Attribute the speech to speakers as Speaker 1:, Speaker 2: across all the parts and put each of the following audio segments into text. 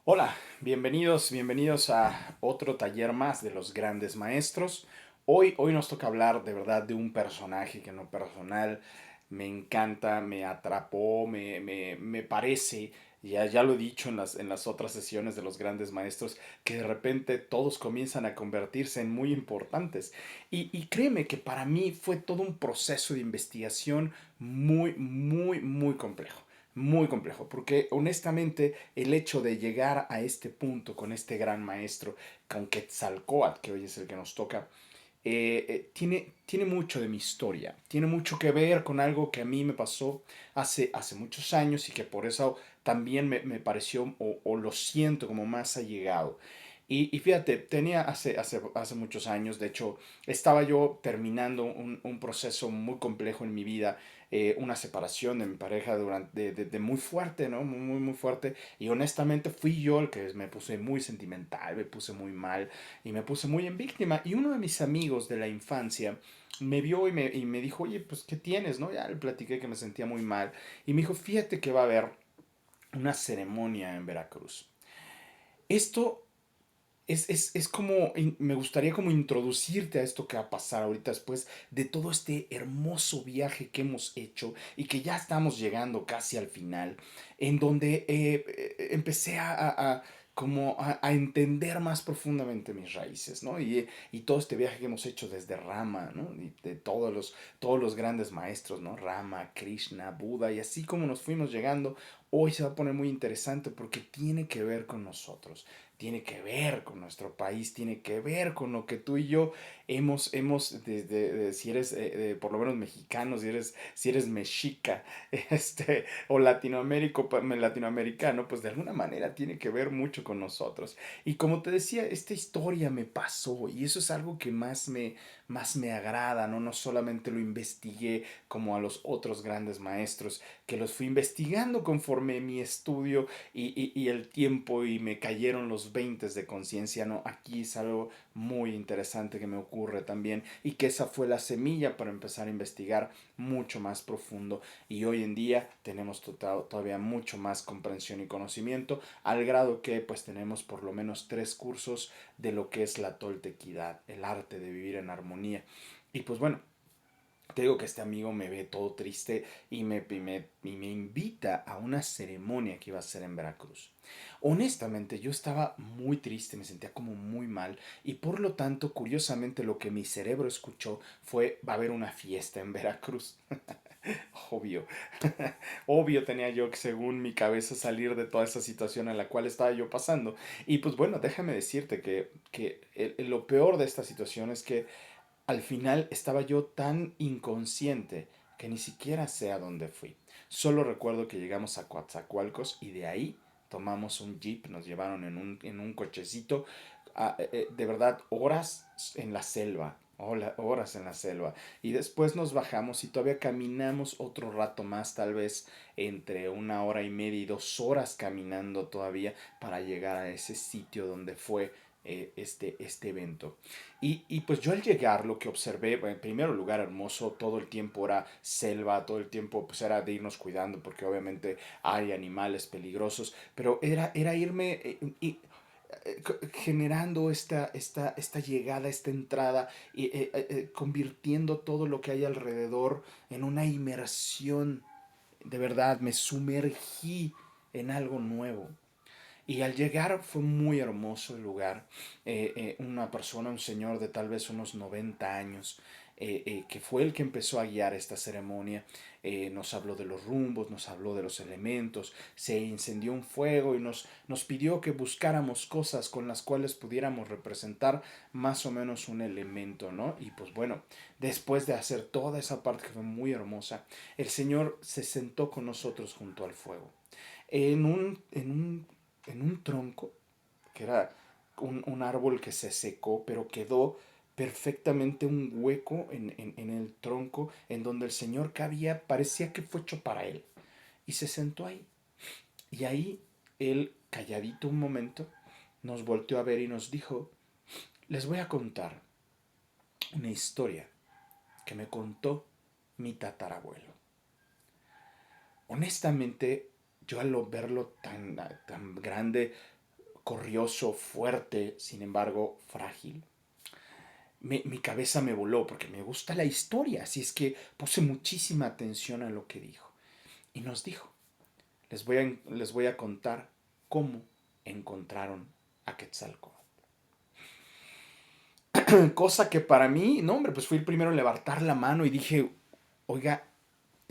Speaker 1: Hola, bienvenidos a otro taller más de los grandes maestros. Hoy nos toca hablar de verdad de un personaje que en lo personal me encanta, me atrapó, me parece, ya lo he dicho en las otras sesiones de los grandes maestros, que de repente todos comienzan a convertirse en muy importantes. Y créeme que para mí fue todo un proceso de investigación muy complejo. Muy complejo, porque honestamente el hecho de llegar a este punto con este gran maestro, con Quetzalcóatl, que hoy es el que nos toca, tiene mucho de mi historia, tiene mucho que ver con algo que a mí me pasó hace muchos años y que por eso también me pareció o lo siento como más allegado. Y fíjate, tenía hace muchos años, de hecho, estaba yo terminando un proceso muy complejo en mi vida, una separación de mi pareja de muy fuerte, ¿no? Muy fuerte. Y honestamente fui yo el que me puse muy sentimental, me puse muy mal y me puse muy en víctima. Y uno de mis amigos de la infancia me vio y me dijo, oye, pues, ¿qué tienes, no? Ya le platiqué que me sentía muy mal. Y me dijo, fíjate que va a haber una ceremonia en Veracruz. Esto es como, me gustaría como introducirte a esto que va a pasar ahorita después de todo este hermoso viaje que hemos hecho y que ya estamos llegando casi al final, en donde empecé como a entender más profundamente mis raíces, ¿no? Y todo este viaje que hemos hecho desde Rama, ¿no? Y de todos los grandes maestros, ¿no? Rama, Krishna, Buda, y así como nos fuimos llegando, hoy se va a poner muy interesante porque tiene que ver con nosotros, tiene que ver con nuestro país, tiene que ver con lo que tú y yo hemos si eres por lo menos mexicano, si eres mexica, o latinoamericano, pues de alguna manera tiene que ver mucho con nosotros. Y como te decía, esta historia me pasó y eso es algo que más me agrada, ¿no? No solamente lo investigué como a los otros grandes maestros, que los fui investigando conforme mi estudio y el tiempo y me cayeron los veintes de conciencia, ¿no? Aquí es algo muy interesante que me ocurre también y que esa fue la semilla para empezar a investigar mucho más profundo y hoy en día tenemos todavía mucho más comprensión y conocimiento al grado que pues tenemos por lo menos 3 cursos de lo que es la toltequidad, el arte de vivir en armonía. Y pues bueno, te digo que este amigo me ve todo triste y me invita a una ceremonia que iba a ser en Veracruz. Honestamente, yo estaba muy triste, me sentía como muy mal y por lo tanto, curiosamente, lo que mi cerebro escuchó fue, va a haber una fiesta en Veracruz. Obvio, obvio tenía yo que según mi cabeza salir de toda esa situación en la cual estaba yo pasando. Y pues bueno, déjame decirte que lo peor de esta situación es que al final estaba yo tan inconsciente que ni siquiera sé a dónde fui. Solo recuerdo que llegamos a Coatzacoalcos y de ahí tomamos un jeep, nos llevaron en un cochecito, de verdad, horas en la selva, horas en la selva. Y después nos bajamos y todavía caminamos otro rato más, tal vez entre 1 hora y media y 2 horas caminando todavía para llegar a ese sitio donde fue este evento. Pues yo al llegar lo que observé, en primer lugar hermoso, todo el tiempo era selva, todo el tiempo pues era de irnos cuidando porque obviamente hay animales peligrosos, pero era irme generando esta llegada, esta entrada, y convirtiendo todo lo que hay alrededor en una inmersión. De verdad, me sumergí en algo nuevo. Y al llegar fue muy hermoso el lugar. Una persona, un señor de tal vez unos 90 años, que fue el que empezó a guiar esta ceremonia, nos habló de los rumbos, nos habló de los elementos, se incendió un fuego y nos pidió que buscáramos cosas con las cuales pudiéramos representar más o menos un elemento, ¿no? Y pues bueno, después de hacer toda esa parte que fue muy hermosa, el Señor se sentó con nosotros junto al fuego en en un tronco, que era un árbol que se secó, pero quedó perfectamente un hueco en el tronco en donde el Señor cabía, parecía que fue hecho para él. Y se sentó ahí. Y ahí él, calladito un momento, nos volteó a ver y nos dijo, les voy a contar una historia que me contó mi tatarabuelo. Honestamente, yo al verlo tan grande, corrioso, fuerte, sin embargo, frágil. Mi cabeza me voló porque me gusta la historia, así es que puse muchísima atención a lo que dijo. Y nos dijo, les voy a contar cómo encontraron a Quetzalcóatl. Cosa que para mí, no hombre, pues fui el primero en levantar la mano y dije, oiga,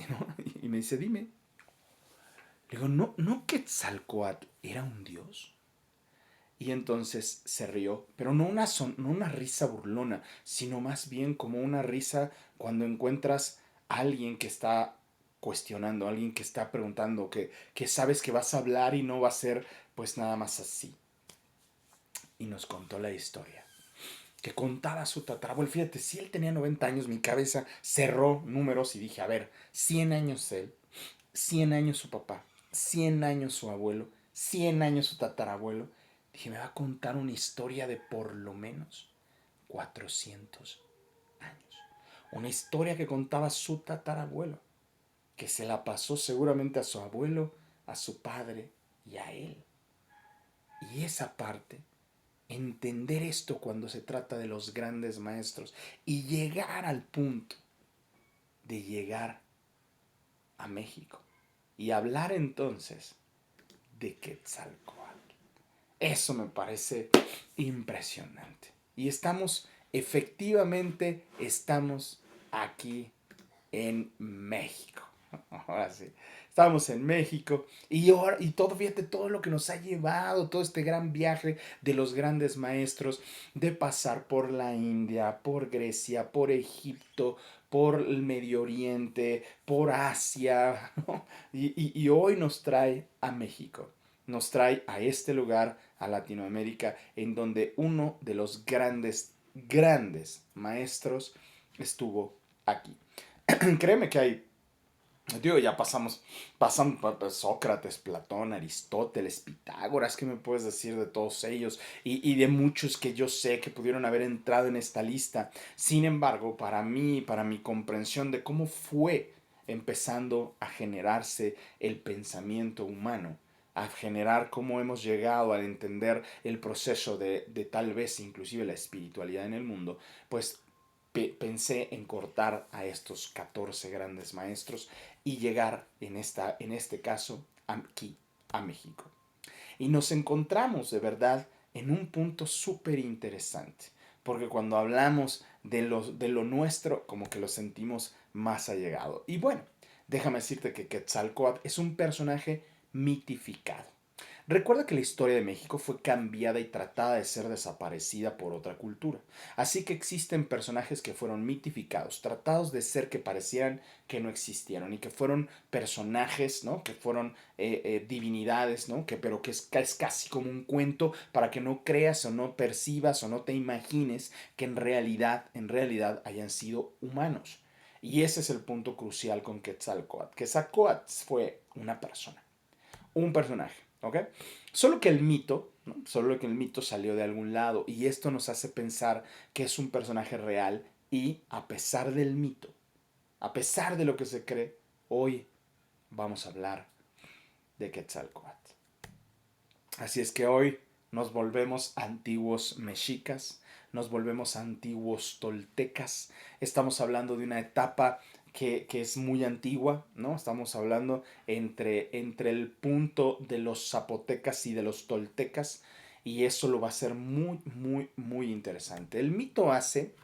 Speaker 1: ¿no? Y me dice, dime. Le digo, no, no Quetzalcóatl era un dios. Y entonces se rió, pero no una risa burlona, sino más bien como una risa cuando encuentras a alguien que está cuestionando, a alguien que está preguntando, que sabes que vas a hablar y no va a ser pues nada más así. Y nos contó la historia, que contaba su tatarabuelo. Fíjate, si él tenía 90 años, mi cabeza cerró números y dije, a ver, 100 años él, 100 años su papá, 100 años su abuelo, 100 años su tatarabuelo. Dije, me va a contar una historia de por lo menos 400 años. Una historia que contaba su tatarabuelo, que se la pasó seguramente a su abuelo, a su padre y a él. Y esa parte, entender esto cuando se trata de los grandes maestros y llegar al punto de llegar a México y hablar entonces de Quetzalcóatl. Eso me parece impresionante. Y efectivamente, estamos aquí en México. Ahora sí. Estamos en México y todo, fíjate, todo lo que nos ha llevado, todo este gran viaje de los grandes maestros, de pasar por la India, por Grecia, por Egipto, por el Medio Oriente, por Asia, ¿no? Y hoy nos trae a México, nos trae a este lugar, a Latinoamérica, en donde uno de los grandes maestros estuvo aquí. Créeme que hay, digo, ya pasan Sócrates, Platón, Aristóteles, Pitágoras. ¿Qué me puedes decir de todos ellos? Y de muchos que yo sé que pudieron haber entrado en esta lista. Sin embargo, para mi comprensión de cómo fue empezando a generarse el pensamiento humano, a generar cómo hemos llegado a entender el proceso de tal vez inclusive la espiritualidad en el mundo, pues pensé en cortar a estos 14 grandes maestros y llegar en este caso aquí a México. Y nos encontramos de verdad en un punto súper interesante, porque cuando hablamos de lo nuestro, como que lo sentimos más allegado. Y bueno, déjame decirte que Quetzalcóatl es un personaje mitificado. Recuerda que la historia de México fue cambiada y tratada de ser desaparecida por otra cultura. Así que existen personajes que fueron mitificados, tratados de ser que parecieran que no existieron y que fueron personajes, ¿no? Que fueron divinidades, ¿no? Pero es casi como un cuento para que no creas o no percibas o no te imagines que en realidad hayan sido humanos. Y ese es el punto crucial con Quetzalcóatl. Quetzalcóatl fue una persona, un personaje, ¿ok? Solo que el mito, ¿no? Solo que el mito salió de algún lado y esto nos hace pensar que es un personaje real y a pesar del mito, a pesar de lo que se cree, hoy vamos a hablar de Quetzalcóatl. Así es que hoy nos volvemos antiguos mexicas, nos volvemos antiguos toltecas. Estamos hablando de una etapa que es muy antigua, ¿no? Estamos hablando entre el punto de los zapotecas y de los toltecas, y eso lo va a ser muy interesante. El mito hace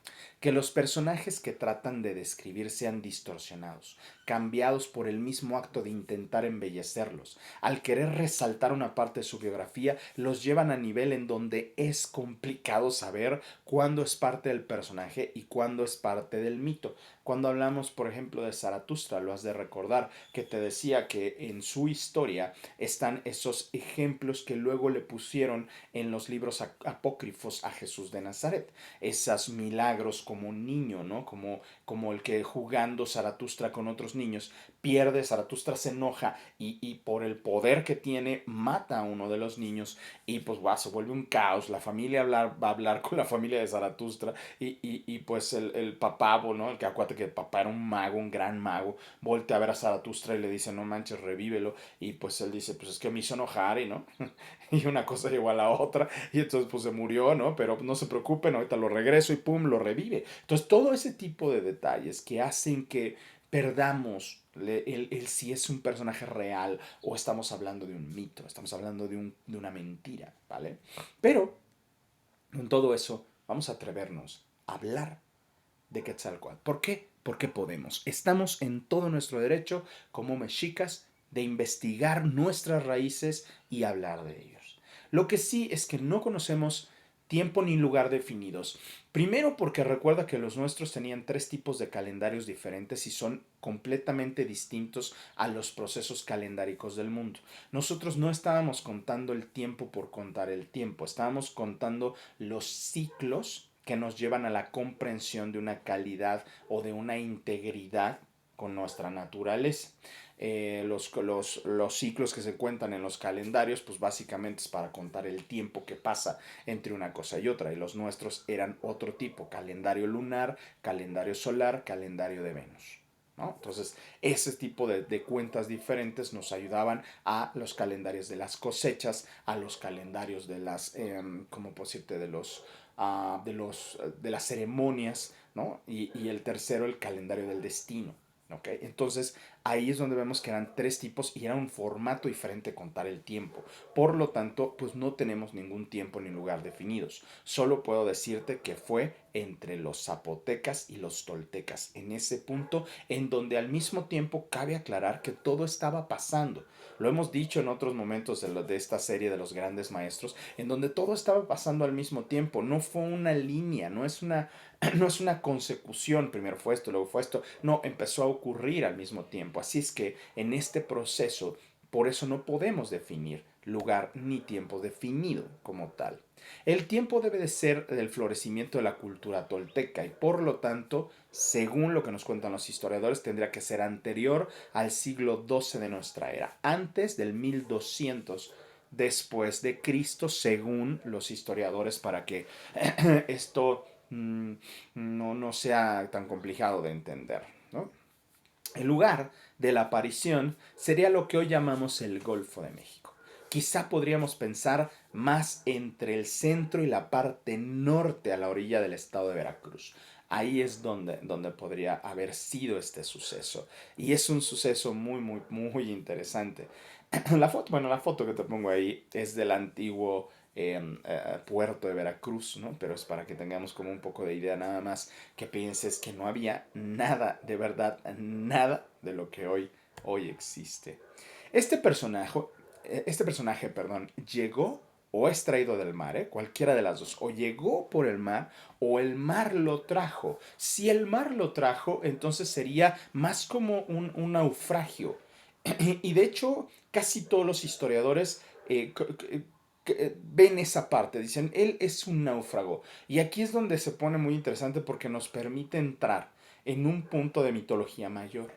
Speaker 1: que los personajes que tratan de describir sean distorsionados, cambiados por el mismo acto de intentar embellecerlos. Al querer resaltar una parte de su biografía, los llevan a nivel en donde es complicado saber cuándo es parte del personaje y cuándo es parte del mito. Cuando hablamos, por ejemplo, de Zaratustra, lo has de recordar, que te decía que en su historia están esos ejemplos que luego le pusieron en los libros apócrifos a Jesús de Nazaret. Esos milagros como niño, ¿no? Como el que jugando Zaratustra con otros niños pierde, Zaratustra se enoja y por el poder que tiene mata a uno de los niños y pues se vuelve un caos. La familia va a hablar con la familia de Zaratustra y pues el papá, ¿no? El que acuérdate que el papá era un mago, un gran mago, voltea a ver a Zaratustra y le dice, no manches, revívelo. Y pues él dice, pues es que me hizo enojar y no. Y una cosa llegó a la otra y entonces pues se murió, ¿no? Pero no se preocupen, ahorita lo regreso y pum, lo revive. Entonces todo ese tipo de detalles que hacen que perdamos si es un personaje real o estamos hablando de un mito, estamos hablando de una mentira, ¿vale? Pero en todo eso vamos a atrevernos a hablar de Quetzalcóatl. ¿Por qué? Porque podemos. Estamos en todo nuestro derecho como mexicas de investigar nuestras raíces y hablar de ellos. Lo que sí es que no conocemos tiempo ni lugar definidos. Primero porque recuerda que los nuestros tenían tres tipos de calendarios diferentes y son completamente distintos a los procesos calendáricos del mundo. Nosotros no estábamos contando el tiempo por contar el tiempo, estábamos contando los ciclos que nos llevan a la comprensión de una calidad o de una integridad con nuestra naturaleza. Los ciclos que se cuentan en los calendarios, pues básicamente es para contar el tiempo que pasa entre una cosa y otra. Y los nuestros eran otro tipo, calendario lunar, calendario solar, calendario de Venus. ¿No? Entonces, ese tipo de cuentas diferentes nos ayudaban a los calendarios de las cosechas, a los calendarios de las, ¿cómo puedo decirte? De las ceremonias, ¿no? Y el tercero, el calendario del destino. ¿Ok? Entonces ahí es donde vemos que eran tres tipos y era un formato diferente contar el tiempo. Por lo tanto, pues no tenemos ningún tiempo ni lugar definidos. Solo puedo decirte que fue entre los zapotecas y los toltecas, en ese punto en donde al mismo tiempo cabe aclarar que todo estaba pasando. Lo hemos dicho en otros momentos de esta serie de los grandes maestros, en donde todo estaba pasando al mismo tiempo. No fue una línea, no es una, no es una consecución, primero fue esto, luego fue esto, no, empezó a ocurrir al mismo tiempo. Así es que en este proceso, por eso no podemos definir lugar ni tiempo definido como tal. El tiempo debe de ser del florecimiento de la cultura tolteca y por lo tanto, según lo que nos cuentan los historiadores, tendría que ser anterior al siglo XII de nuestra era, antes del 1200 después de Cristo, según los historiadores, para que esto no sea tan complicado de entender, ¿no? El lugar de la aparición sería lo que hoy llamamos el Golfo de México. Quizá podríamos pensar más entre el centro y la parte norte a la orilla del estado de Veracruz. Ahí es donde podría haber sido este suceso. Y es un suceso muy interesante. La foto que te pongo ahí es del antiguo puerto de Veracruz, ¿no? Pero es para que tengamos como un poco de idea nada más, que pienses que no había nada, de verdad, nada de lo que hoy existe. Este personaje, perdón, llegó o es traído del mar, cualquiera de las dos, o llegó por el mar o el mar lo trajo. Si el mar lo trajo, entonces sería más como un naufragio. Y de hecho, casi todos los historiadores ven esa parte, dicen, él es un náufrago. Y aquí es donde se pone muy interesante porque nos permite entrar en un punto de mitología mayor.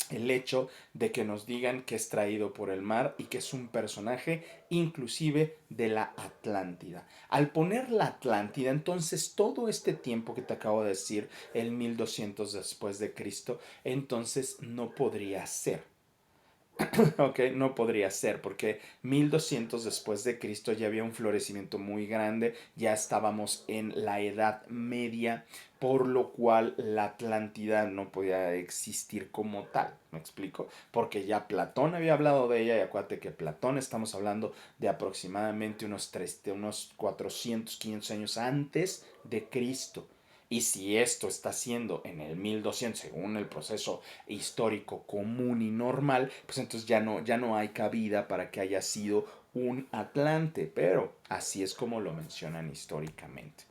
Speaker 1: El hecho de que nos digan que es traído por el mar y que es un personaje inclusive de la Atlántida. Al poner la Atlántida, entonces todo este tiempo que te acabo de decir, el 1200 después de Cristo, entonces no podría ser. Ok, no podría ser porque 1200 después de Cristo ya había un florecimiento muy grande, ya estábamos en la Edad Media, por lo cual la Atlántida no podía existir como tal, ¿me explico? Porque ya Platón había hablado de ella y acuérdate que Platón estamos hablando de aproximadamente unos 400, 500 años antes de Cristo. Y si esto está siendo en el 1200, según el proceso histórico común y normal, pues entonces ya no hay cabida para que haya sido un Atlante, pero así es como lo mencionan históricamente.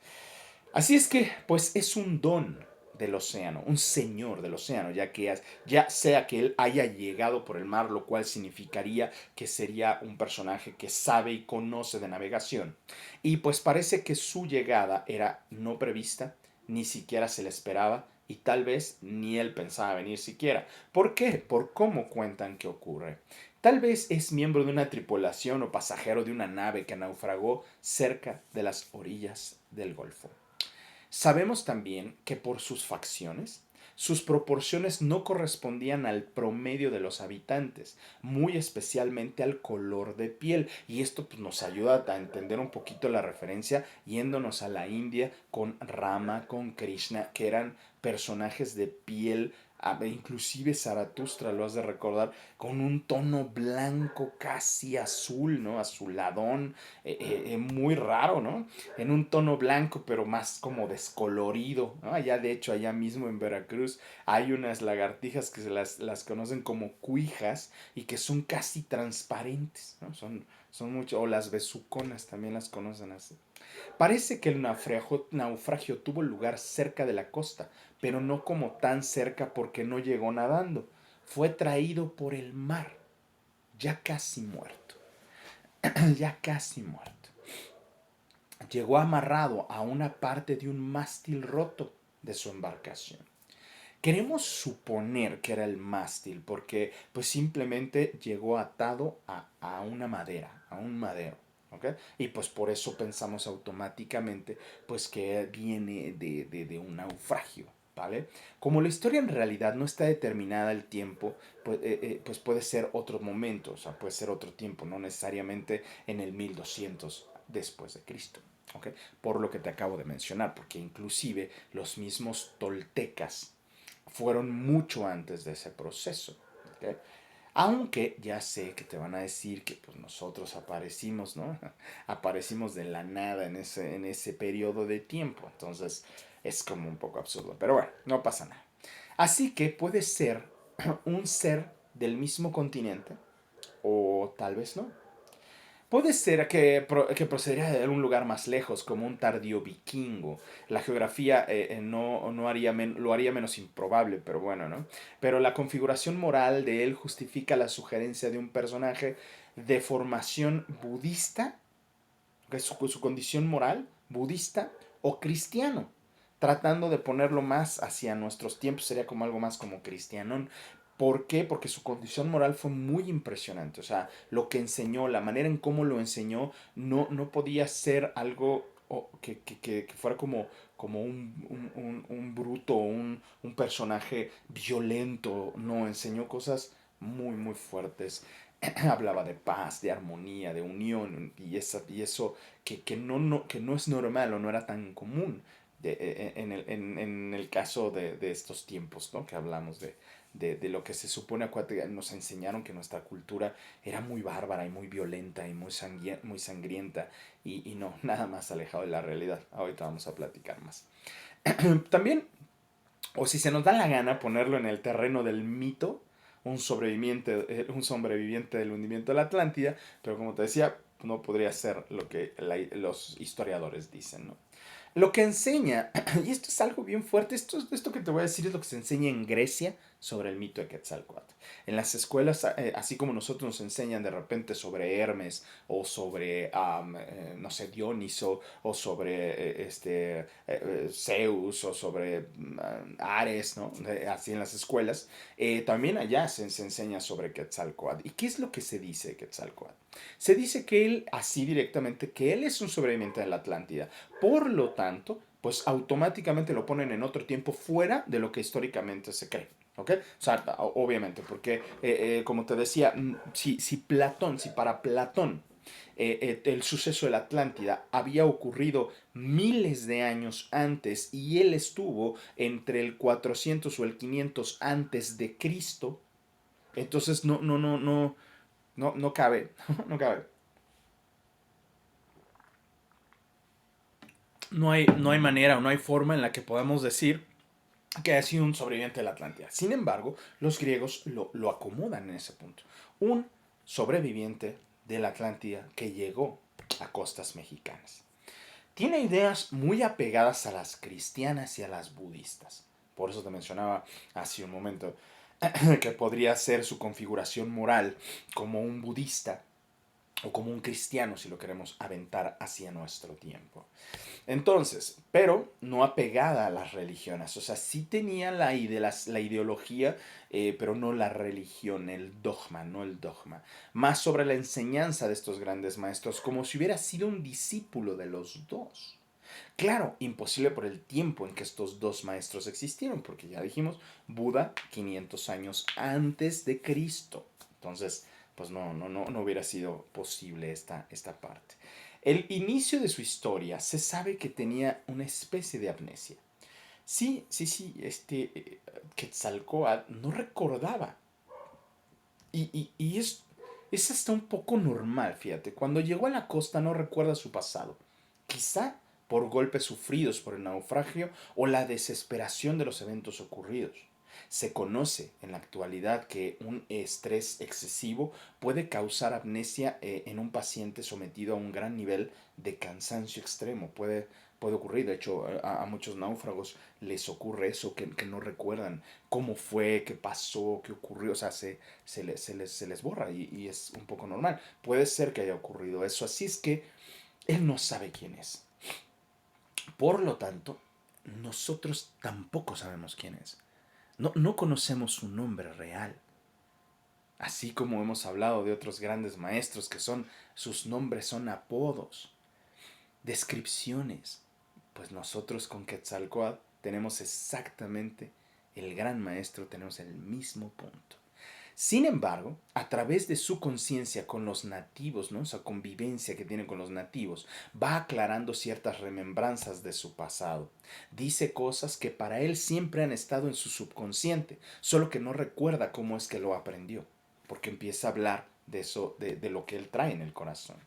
Speaker 1: Así es que, pues es un don del océano, un señor del océano, ya sea que él haya llegado por el mar, lo cual significaría que sería un personaje que sabe y conoce de navegación. Y pues parece que su llegada era no prevista, ni siquiera se le esperaba y tal vez ni él pensaba venir siquiera. ¿Por qué? Por cómo cuentan que ocurre. Tal vez es miembro de una tripulación o pasajero de una nave que naufragó cerca de las orillas del Golfo. Sabemos también que por sus facciones, sus proporciones no correspondían al promedio de los habitantes, muy especialmente al color de piel. Y esto pues, nos ayuda a entender un poquito la referencia yéndonos a la India con Rama, con Krishna, que eran personajes de piel, inclusive Zaratustra, lo has de recordar, con un tono blanco casi azul, ¿no? Azuladón, muy raro, ¿no? En un tono blanco, pero más como descolorido, ¿no? Allá, de hecho, allá mismo en Veracruz hay unas lagartijas que las conocen como cuijas y que son casi transparentes, ¿no? Son mucho, o las besuconas también las conocen así. Parece que el naufragio tuvo lugar cerca de la costa, pero no como tan cerca porque no llegó nadando. Fue traído por el mar, ya casi muerto, ya casi muerto. Llegó amarrado a una parte de un mástil roto de su embarcación. Queremos suponer que era el mástil porque pues simplemente llegó atado a una madera, a un madero. ¿Okay? Y pues por eso pensamos automáticamente pues que viene de un naufragio. ¿Vale? Como la historia en realidad no está determinada el tiempo, pues puede ser otro momento, o sea, puede ser otro tiempo, no necesariamente en el 1200 después de Cristo. ¿Okay? Por lo que te acabo de mencionar, porque inclusive los mismos toltecas fueron mucho antes de ese proceso. ¿Okay? Aunque ya sé que te van a decir que pues, nosotros aparecimos, ¿no? Aparecimos de la nada en ese periodo de tiempo. Entonces es como un poco absurdo. Pero bueno, no pasa nada. Así que puede ser un ser del mismo continente o tal vez no. Puede ser que procedería de algún lugar más lejos, como un tardío vikingo. La geografía no haría lo haría menos improbable, pero bueno, ¿no? Pero la configuración moral de él justifica la sugerencia de un personaje de formación budista, que es su condición moral, budista o cristiano. Tratando de ponerlo más hacia nuestros tiempos, sería como algo más como cristianón. ¿Por qué? Porque su condición moral fue muy impresionante. O sea, lo que enseñó, la manera en cómo lo enseñó, no podía ser algo que fuera como un bruto, un personaje violento. No, enseñó cosas muy, muy fuertes. Hablaba de paz, de armonía, de unión, y eso que no es normal o no era tan común en el caso de estos tiempos, ¿no? Que hablamos de lo que se supone nos enseñaron que nuestra cultura era muy bárbara y muy violenta y muy sangrienta y no, nada más alejado de la realidad. Ahorita vamos a platicar más. También, o si se nos da la gana ponerlo en el terreno del mito, un sobreviviente del hundimiento de la Atlántida, pero como te decía, no podría ser lo que los historiadores dicen, ¿no? Lo que enseña, y esto es algo bien fuerte, esto que te voy a decir es lo que se enseña en Grecia sobre el mito de Quetzalcóatl. En las escuelas, así como nosotros nos enseñan de repente sobre Hermes o sobre, no sé, Dioniso o sobre Zeus o sobre Ares, ¿no? Así en las escuelas, también allá se enseña sobre Quetzalcóatl. ¿Y qué es lo que se dice de Quetzalcóatl? Se dice que él, así directamente, que él es un sobreviviente de la Atlántida. Por lo tanto, pues automáticamente lo ponen en otro tiempo fuera de lo que históricamente se cree. ¿Ok? O sea, obviamente, porque como te decía, si para Platón el suceso de la Atlántida había ocurrido miles de años antes y él estuvo entre el 400 o el 500 antes de Cristo, entonces no cabe, no cabe. No hay manera o no hay forma en la que podamos decir que ha sido un sobreviviente de la Atlántida. Sin embargo, los griegos lo acomodan en ese punto. Un sobreviviente de la Atlántida que llegó a costas mexicanas. Tiene ideas muy apegadas a las cristianas y a las budistas. Por eso te mencionaba hace un momento que podría ser su configuración moral como un budista o como un cristiano si lo queremos aventar hacia nuestro tiempo. Entonces, pero no apegada a las religiones, o sea, sí tenía la ideología, pero no la religión, el dogma, no el dogma. Más sobre la enseñanza de estos grandes maestros, como si hubiera sido un discípulo de los dos. Claro, imposible por el tiempo en que estos dos maestros existieron, porque ya dijimos, Buda 500 años antes de Cristo. Entonces, pues no hubiera sido posible esta parte. El inicio de su historia se sabe que tenía una especie de amnesia. Sí, Quetzalcóatl no recordaba. Y es hasta un poco normal, fíjate. Cuando llegó a la costa no recuerda su pasado. Quizá por golpes sufridos por el naufragio o la desesperación de los eventos ocurridos. Se conoce en la actualidad que un estrés excesivo puede causar amnesia en un paciente sometido a un gran nivel de cansancio extremo. Puede ocurrir, de hecho, a muchos náufragos les ocurre eso, que no recuerdan cómo fue, qué pasó, qué ocurrió, o sea, se les borra y es un poco normal. Puede ser que haya ocurrido eso, así es que él no sabe quién es. Por lo tanto, nosotros tampoco sabemos quién es. No conocemos su nombre real. Así como hemos hablado de otros grandes maestros que sus nombres son apodos, descripciones. Pues nosotros con Quetzalcóatl tenemos exactamente, el gran maestro, tenemos el mismo punto. Sin embargo, a través de su conciencia con los nativos, ¿no? Esa convivencia que tiene con los nativos, va aclarando ciertas remembranzas de su pasado. Dice cosas que para él siempre han estado en su subconsciente, solo que no recuerda cómo es que lo aprendió, porque empieza a hablar de eso, de lo que él trae en el corazón.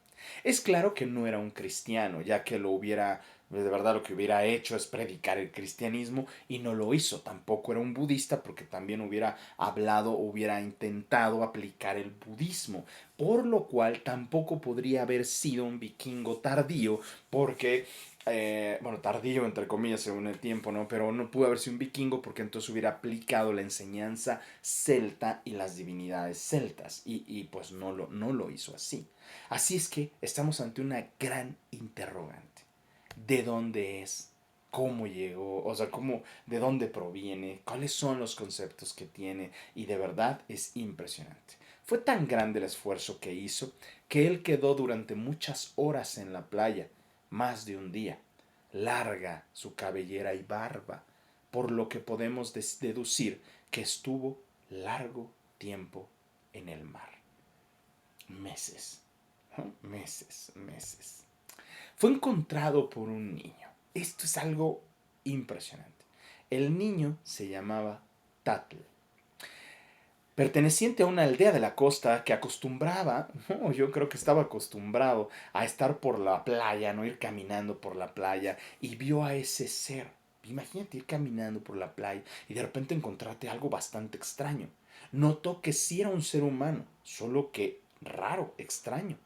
Speaker 1: Es claro que no era un cristiano, ya que de verdad lo que hubiera hecho es predicar el cristianismo y no lo hizo. Tampoco era un budista porque también hubiera hablado, hubiera intentado aplicar el budismo, por lo cual tampoco podría haber sido un vikingo tardío porque bueno, tardío entre comillas según el tiempo, ¿no? Pero no pudo haber sido un vikingo porque entonces hubiera aplicado la enseñanza celta y las divinidades celtas y pues no lo hizo así. Así es que estamos ante una gran interrogante. ¿De dónde es? ¿Cómo llegó? O sea, de dónde proviene? ¿Cuáles son los conceptos que tiene? Y de verdad es impresionante. Fue tan grande el esfuerzo que hizo que él quedó durante muchas horas en la playa, más de un día. Larga su cabellera y barba, por lo que podemos deducir que estuvo largo tiempo en el mar. Meses. ¿No? Meses. Fue encontrado por un niño. Esto es algo impresionante. El niño se llamaba Tatl, perteneciente a una aldea de la costa que acostumbraba, no, yo creo que estaba acostumbrado a estar por la playa, no ir caminando por la playa, y vio a ese ser. Imagínate ir caminando por la playa y de repente encontrarte algo bastante extraño. Notó que sí era un ser humano, solo que raro, extraño,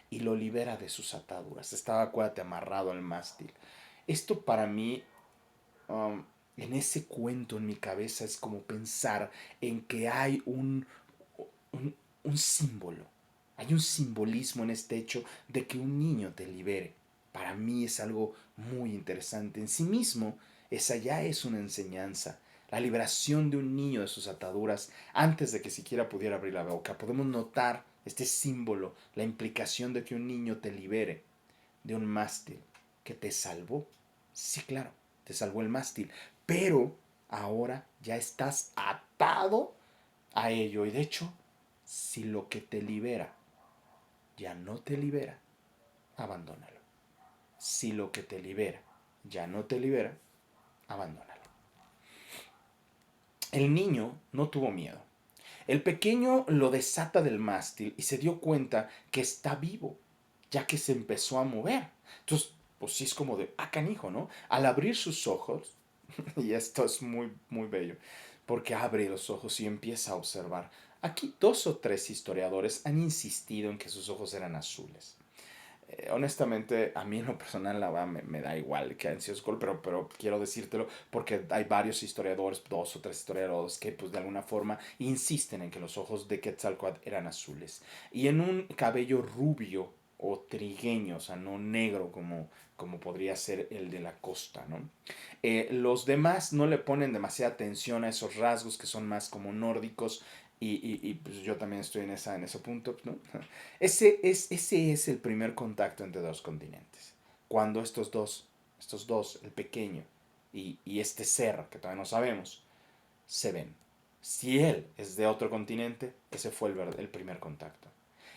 Speaker 1: y lo libera de sus ataduras. Estaba, acuérdate, amarrado al mástil. Esto para mí, um, en ese cuento en mi cabeza, es como pensar en que hay un símbolo. Hay un simbolismo en este hecho de que un niño te libere. Para mí es algo muy interesante. En sí mismo, esa ya es una enseñanza. La liberación de un niño de sus ataduras antes de que siquiera pudiera abrir la boca. Podemos notar este símbolo, la implicación de que un niño te libere de un mástil que te salvó. Sí, claro, te salvó el mástil, pero ahora ya estás atado a ello. Y de hecho, si lo que te libera ya no te libera, abandónalo. Si lo que te libera ya no te libera, abandónalo. El niño no tuvo miedo. El pequeño lo desata del mástil y se dio cuenta que está vivo, ya que se empezó a mover. Entonces, pues sí es como de, canijo, ¿no? Al abrir sus ojos, y esto es muy, muy bello, porque abre los ojos y empieza a observar. Aquí 2 o 3 historiadores han insistido en que sus ojos eran azules. Honestamente, a mí en lo personal la verdad me da igual que hayan sido Skull, pero quiero decírtelo porque hay varios historiadores, dos o tres historiadores, que pues de alguna forma insisten en que los ojos de Quetzalcóatl eran azules. Y en un cabello rubio o trigueño, o sea, no negro como podría ser el de la costa, ¿no? Los demás no le ponen demasiada atención a esos rasgos que son más como nórdicos y pues yo también estoy en ese punto, ¿no? Ese es el primer contacto entre dos continentes. Cuando estos dos, el pequeño y este ser que todavía no sabemos, se ven. Si él es de otro continente, ese fue el primer contacto.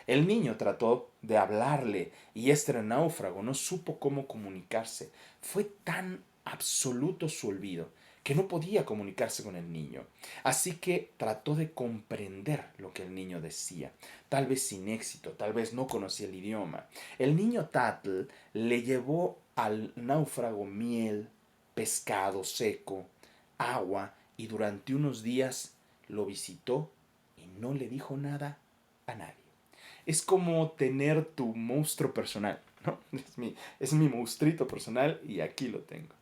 Speaker 1: El niño trató de hablarle y este náufrago no supo cómo comunicarse. Fue tan absoluto su olvido que no podía comunicarse con el niño. Así que trató de comprender lo que el niño decía, tal vez sin éxito, tal vez no conocía el idioma. El niño Tatl le llevó al náufrago miel, pescado seco, agua y durante unos días lo visitó y no le dijo nada a nadie. Es como tener tu monstruo personal, ¿no? Es mi monstruito personal y aquí lo tengo.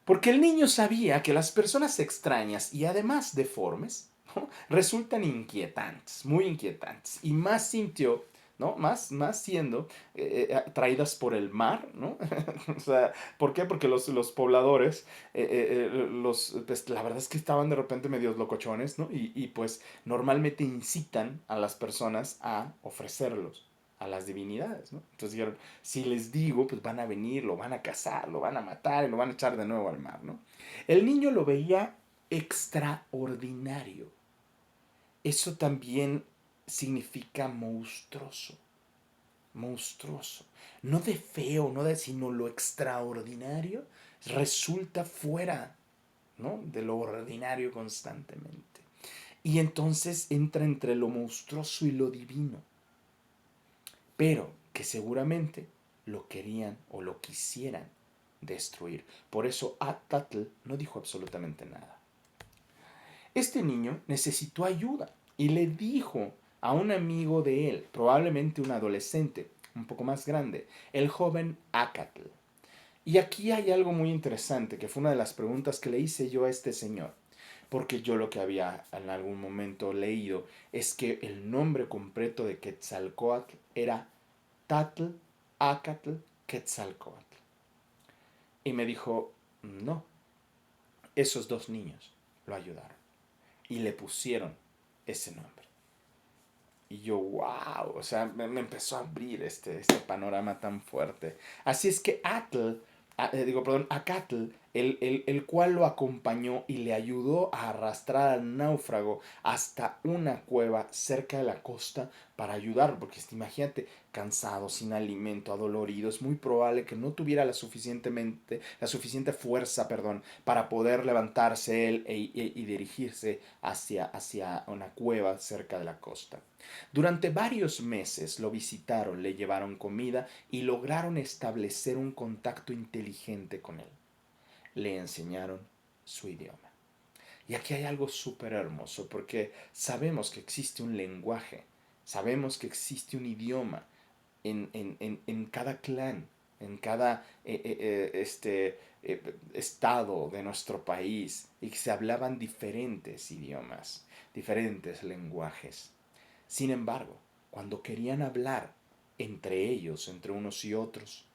Speaker 1: Porque el niño sabía que las personas extrañas y además deformes, ¿no?, resultan inquietantes, muy inquietantes. Y más sintió, ¿no? Más siendo traídas por el mar, ¿no? O sea, ¿por qué? Porque los pobladores, pues, la verdad es que estaban de repente medios locochones, ¿no? Y pues normalmente incitan a las personas a ofrecerlos a las divinidades, ¿no? Entonces dijeron, si les digo, pues van a venir, lo van a cazar, lo van a matar y lo van a echar de nuevo al mar, ¿no? El niño lo veía extraordinario. Eso también significa monstruoso, monstruoso. No de feo, no de, sino lo extraordinario resulta fuera, ¿no?, de lo ordinario constantemente. Y entonces entra entre lo monstruoso y lo divino, pero que seguramente lo querían o lo quisieran destruir. Por eso Atatl no dijo absolutamente nada. Este niño necesitó ayuda y le dijo a un amigo de él, probablemente un adolescente, un poco más grande, el joven Acatl. Y aquí hay algo muy interesante, que fue una de las preguntas que le hice yo a este señor, porque yo lo que había en algún momento leído es que el nombre completo de Quetzalcóatl era Tatl Acatl Quetzalcóatl. Y me dijo, no, esos dos niños lo ayudaron y le pusieron ese nombre. Y yo, wow, o sea, me empezó a abrir este panorama tan fuerte. Así es que Acatl, el cual lo acompañó y le ayudó a arrastrar al náufrago hasta una cueva cerca de la costa para ayudarlo, porque imagínate, cansado, sin alimento, adolorido, es muy probable que no tuviera la suficiente fuerza, perdón, para poder levantarse él y dirigirse hacia una cueva cerca de la costa. Durante varios meses lo visitaron, le llevaron comida y lograron establecer un contacto inteligente con él. Le enseñaron su idioma. Y aquí hay algo súper hermoso porque sabemos que existe un lenguaje, sabemos que existe un idioma en cada clan, en cada estado de nuestro país y que se hablaban diferentes idiomas, diferentes lenguajes. Sin embargo, cuando querían hablar entre ellos, entre unos y otros,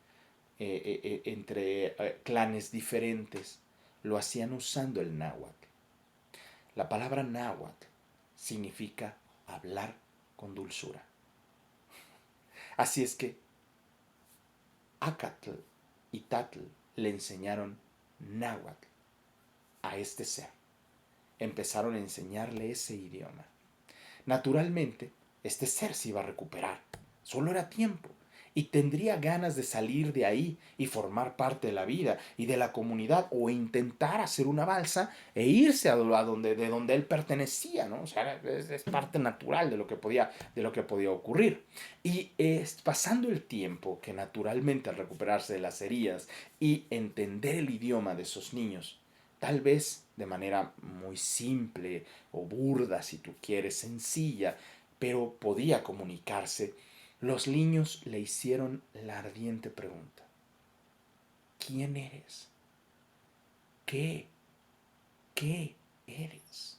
Speaker 1: entre clanes diferentes, lo hacían usando el náhuatl. La palabra náhuatl significa hablar con dulzura. Así es que Acatl y Tatl le enseñaron náhuatl a este ser. Empezaron a enseñarle ese idioma. Naturalmente, este ser se iba a recuperar. Solo era tiempo. Y tendría ganas de salir de ahí y formar parte de la vida y de la comunidad o intentar hacer una balsa e irse de donde él pertenecía, ¿no? O sea, es parte natural de lo que podía ocurrir. Y pasando el tiempo, que naturalmente al recuperarse de las heridas y entender el idioma de esos niños, tal vez de manera muy simple o burda, si tú quieres, sencilla, pero podía comunicarse. Los niños le hicieron la ardiente pregunta: ¿quién eres? ¿Qué? ¿Qué eres?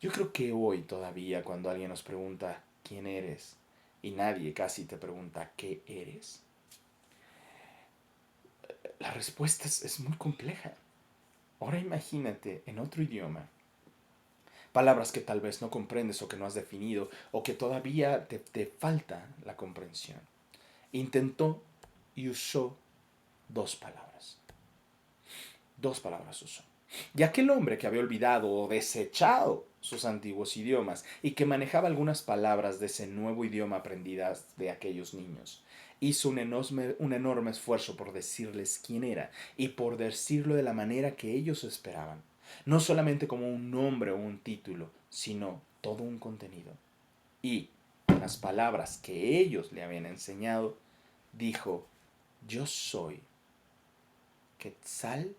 Speaker 1: Yo creo que hoy todavía cuando alguien nos pregunta quién eres y nadie casi te pregunta qué eres, la respuesta es muy compleja. Ahora imagínate en otro idioma palabras que tal vez no comprendes o que no has definido o que todavía te falta la comprensión. Intentó y usó dos palabras. Dos palabras usó. Y aquel hombre que había olvidado o desechado sus antiguos idiomas y que manejaba algunas palabras de ese nuevo idioma aprendidas de aquellos niños, hizo un enorme esfuerzo por decirles quién era y por decirlo de la manera que ellos esperaban. No solamente como un nombre o un título, sino todo un contenido. Y con las palabras que ellos le habían enseñado, dijo: yo soy Quetzal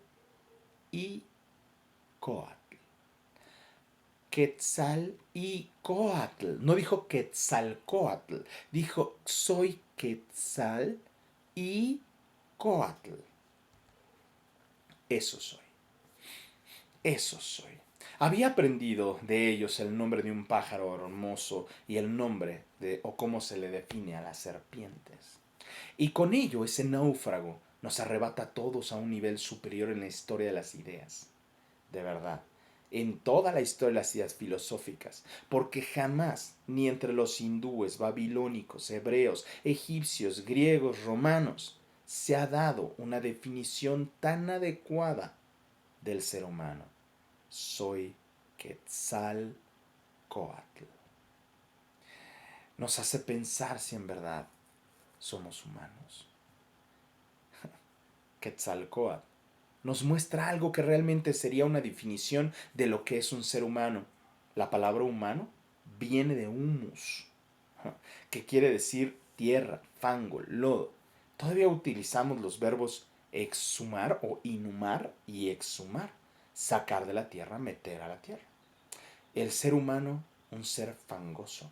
Speaker 1: y Coatl. Quetzal y Coatl. No dijo Quetzalcoatl, dijo soy Quetzal y Coatl. Eso soy. Eso soy. Había aprendido de ellos el nombre de un pájaro hermoso y el nombre de o cómo se le define a las serpientes. Y con ello ese náufrago nos arrebata a todos a un nivel superior en la historia de las ideas. De verdad, en toda la historia de las ideas filosóficas, porque jamás, ni entre los hindúes, babilónicos, hebreos, egipcios, griegos, romanos, se ha dado una definición tan adecuada del ser humano. Soy Quetzalcoatl. Nos hace pensar si en verdad somos humanos. Quetzalcoatl nos muestra algo que realmente sería una definición de lo que es un ser humano. La palabra humano viene de humus, que quiere decir tierra, fango, lodo. Todavía utilizamos los verbos exhumar o inhumar y exhumar, sacar de la tierra, meter a la tierra. El ser humano, un ser fangoso,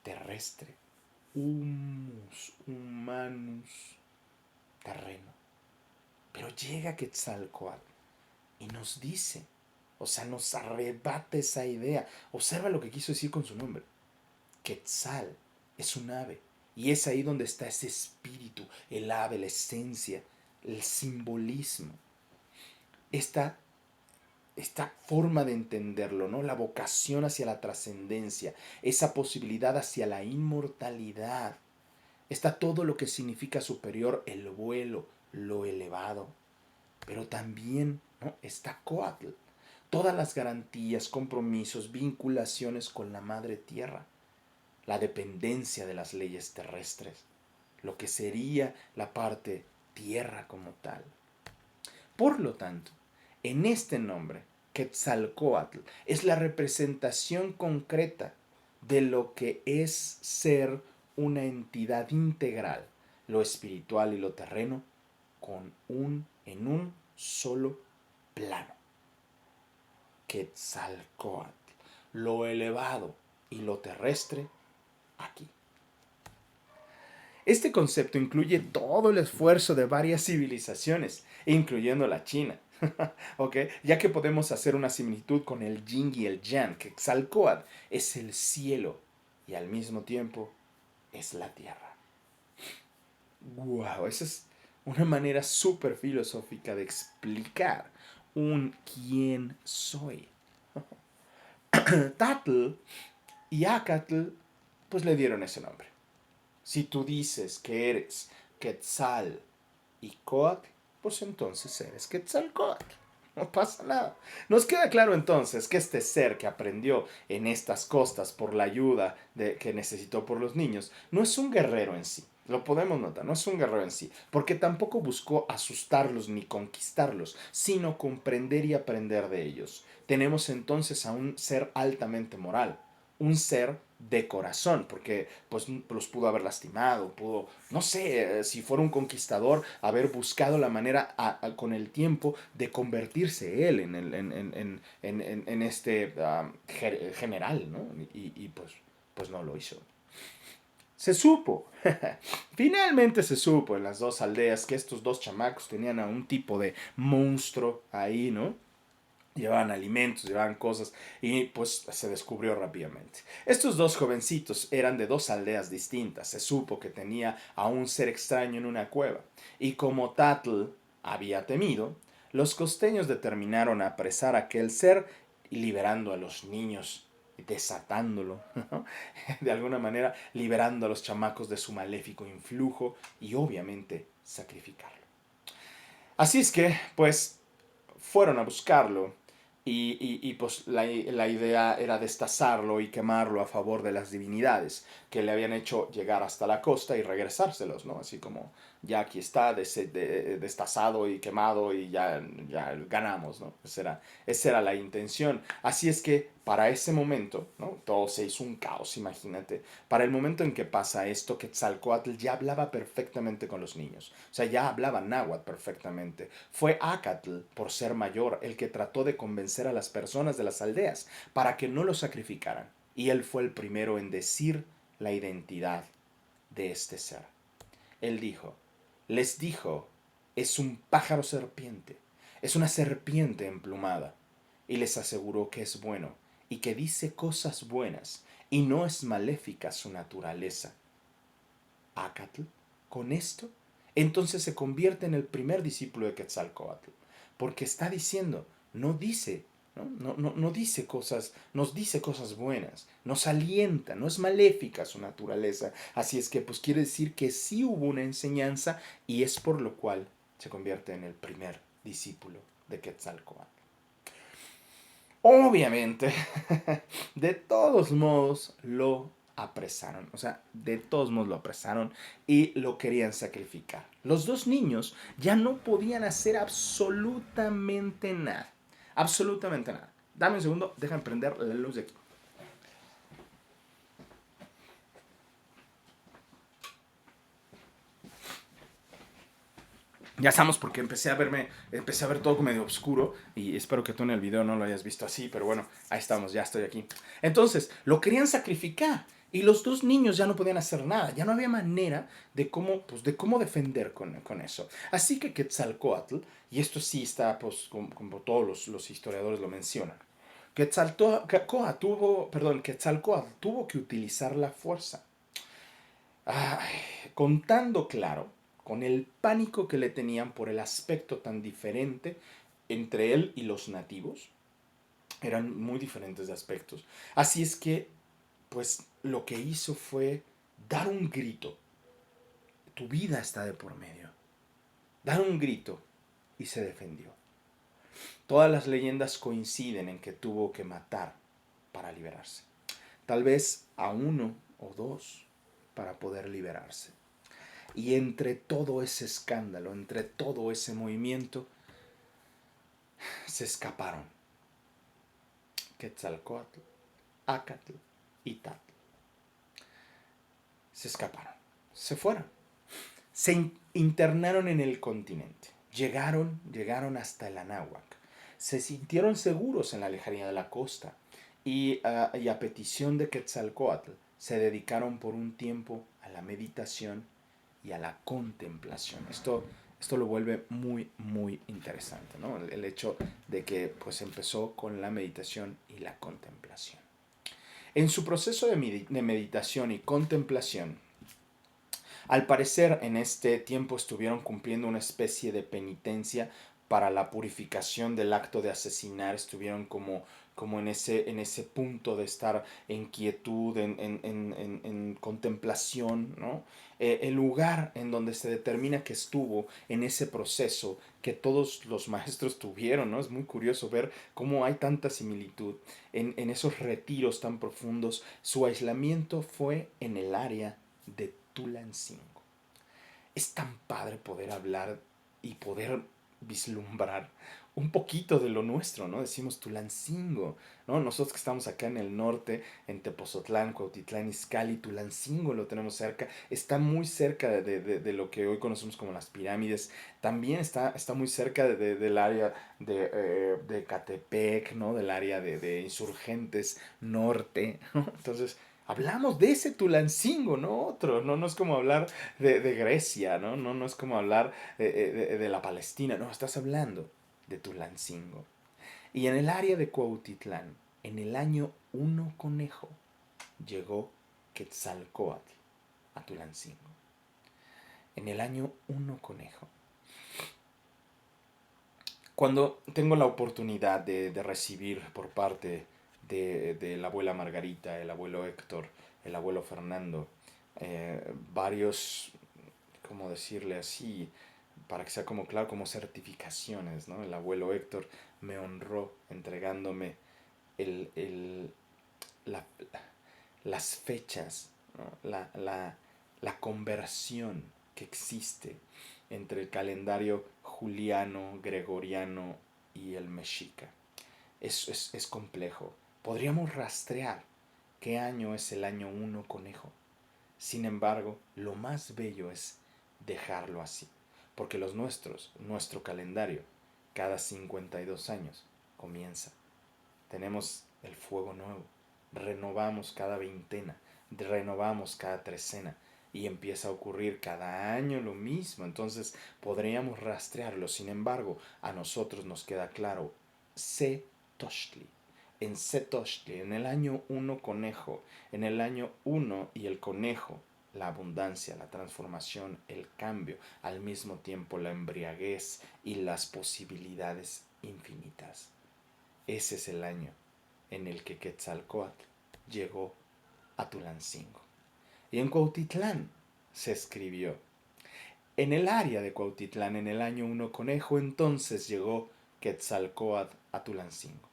Speaker 1: terrestre, humus, humanus, terreno. Pero llega Quetzalcoatl y nos dice, o sea, nos arrebata esa idea. Observa lo que quiso decir con su nombre. Quetzal es un ave. Y es ahí donde está ese espíritu, el ave, la esencia, el simbolismo. Esta, esta forma de entenderlo, ¿no? La vocación hacia la trascendencia, esa posibilidad hacia la inmortalidad. Está todo lo que significa superior, el vuelo, lo elevado. Pero también, ¿no?, está Coatl. Todas las garantías, compromisos, vinculaciones con la madre tierra, la dependencia de las leyes terrestres, lo que sería la parte tierra como tal. Por lo tanto, en este nombre, Quetzalcoatl es la representación concreta de lo que es ser una entidad integral, lo espiritual y lo terreno, en un solo plano. Quetzalcoatl, lo elevado y lo terrestre aquí. Este concepto incluye todo el esfuerzo de varias civilizaciones, incluyendo la China. ¿Ok? Ya que podemos hacer una similitud con el yin y el yang, que Quetzalcóatl es el cielo y al mismo tiempo es la tierra. ¡Wow! Esa es una manera súper filosófica de explicar un quién soy. Tatl y Acatl pues le dieron ese nombre. Si tú dices que eres Quetzal y Coatl, pues entonces eres Quetzalcóatl. No pasa nada. Nos queda claro entonces que este ser que aprendió en estas costas por la ayuda que necesitó por los niños, no es un guerrero en sí. Lo podemos notar, no es un guerrero en sí, porque tampoco buscó asustarlos ni conquistarlos, sino comprender y aprender de ellos. Tenemos entonces a un ser altamente moral, un ser de corazón, porque pues los pudo haber lastimado, pudo, no sé, si fuera un conquistador, haber buscado la manera con el tiempo de convertirse él en este general, ¿no? Y pues Pues no lo hizo. Se supo, finalmente se supo en las dos aldeas que estos dos chamacos tenían a un tipo de monstruo ahí, ¿no? Llevaban alimentos, llevaban cosas y pues se descubrió rápidamente. Estos dos jovencitos eran de dos aldeas distintas. Se supo que tenía a un ser extraño en una cueva y como Tatl había temido, los costeños determinaron apresar a aquel ser liberando a los niños, desatándolo, ¿no? De alguna manera liberando a los chamacos de su maléfico influjo y obviamente sacrificarlo. Así es que, pues, fueron a buscarlo pues la idea era destazarlo y quemarlo a favor de las divinidades que le habían hecho llegar hasta la costa y regresárselos, ¿no? Así como ya aquí está destazado y quemado y ya ganamos, ¿no? Esa era la intención. Así es que para ese momento, ¿no? Todo se hizo un caos, imagínate. Para el momento en que pasa esto, Quetzalcóatl ya hablaba perfectamente con los niños. O sea, ya hablaba náhuatl perfectamente. Fue Acatl, por ser mayor, el que trató de convencer a las personas de las aldeas para que no lo sacrificaran. Y él fue el primero en decir la identidad de este ser. Él dijo, es un pájaro serpiente, es una serpiente emplumada. Y les aseguró que es bueno y que dice cosas buenas y no es maléfica su naturaleza. Acatl, con esto, entonces se convierte en el primer discípulo de Quetzalcóatl, porque está diciendo, no dice, no dice cosas, nos dice cosas buenas, nos alienta, no es maléfica su naturaleza. Así es que pues quiere decir que sí hubo una enseñanza y es por lo cual se convierte en el primer discípulo de Quetzalcóatl. Obviamente, de todos modos lo apresaron. O sea, de todos modos lo apresaron y lo querían sacrificar. Los dos niños ya no podían hacer absolutamente nada. Absolutamente nada. Dame un segundo, déjame prender la luz de aquí. Ya estamos porque empecé a ver todo medio oscuro y espero que tú en el video no lo hayas visto así, pero bueno, ahí estamos, ya estoy aquí. Entonces, lo querían sacrificar y los dos niños ya no podían hacer nada, ya no había manera de cómo defender con eso. Así que Quetzalcóatl, y esto sí está, pues, como todos los historiadores lo mencionan, Quetzalcóatl tuvo que utilizar la fuerza. Ay, contando claro, con el pánico que le tenían por el aspecto tan diferente entre él y los nativos, eran muy diferentes de aspectos. Así es que, pues, lo que hizo fue dar un grito. Tu vida está de por medio. Dar un grito y se defendió. Todas las leyendas coinciden en que tuvo que matar para liberarse. Tal vez a uno o dos para poder liberarse. Y entre todo ese escándalo, entre todo ese movimiento, se escaparon Quetzalcóatl, Acatl y Tatl. Se escaparon, se fueron, se internaron en el continente, llegaron hasta el Anáhuac, se sintieron seguros en la lejanía de la costa y a petición de Quetzalcóatl se dedicaron por un tiempo a la meditación y a la contemplación. Esto lo vuelve muy, muy interesante, ¿no? El hecho de que pues empezó con la meditación y la contemplación. En su proceso de meditación y contemplación, al parecer en este tiempo estuvieron cumpliendo una especie de penitencia para la purificación del acto de asesinar, estuvieron como en ese punto de estar en quietud, en contemplación, ¿no? El lugar en donde se determina que estuvo en ese proceso que todos los maestros tuvieron, ¿no? Es muy curioso ver cómo hay tanta similitud en esos retiros tan profundos. Su aislamiento fue en el área de Tulancingo. Es tan padre poder hablar y poder vislumbrar un poquito de lo nuestro, ¿no? Decimos Tulancingo, ¿no? Nosotros que estamos acá en el norte, en Tepozotlán, Cuautitlán, Izcalli, Tulancingo lo tenemos cerca, está muy cerca de lo que hoy conocemos como las pirámides, también está muy cerca del área de Catepec, ¿no? Del área de Insurgentes Norte, ¿no? Entonces, Hablamos de ese Tulancingo, no otro. No, no es como hablar de Grecia, ¿no? No, no es como hablar de la Palestina. No, estás hablando de Tulancingo. Y en el área de Cuautitlán, en el año uno conejo, llegó Quetzalcóatl a Tulancingo. En el año uno conejo. Cuando tengo la oportunidad de recibir por parte de la abuela Margarita, el abuelo Héctor, el abuelo Fernando, varios, ¿cómo decirle así? Para que sea como claro, como certificaciones, ¿no? El abuelo Héctor me honró entregándome el, el, la, las fechas, ¿no? La conversión que existe entre el calendario juliano, gregoriano y el mexica. Es complejo. Podríamos rastrear qué año es el año uno conejo. Sin embargo, lo más bello es dejarlo así. Porque los nuestros, nuestro calendario, cada 52 años comienza. Tenemos el fuego nuevo. Renovamos cada veintena, renovamos cada trecena y empieza a ocurrir cada año lo mismo. Entonces podríamos rastrearlo. Sin embargo, a nosotros nos queda claro, Setochtli. En Setochtli, en el año uno conejo, en el año uno y el conejo, la abundancia, la transformación, el cambio, al mismo tiempo la embriaguez y las posibilidades infinitas. Ese es el año en el que Quetzalcóatl llegó a Tulancingo. Y en Cuautitlán se escribió. En el área de Cuautitlán, en el año uno conejo, entonces llegó Quetzalcóatl a Tulancingo.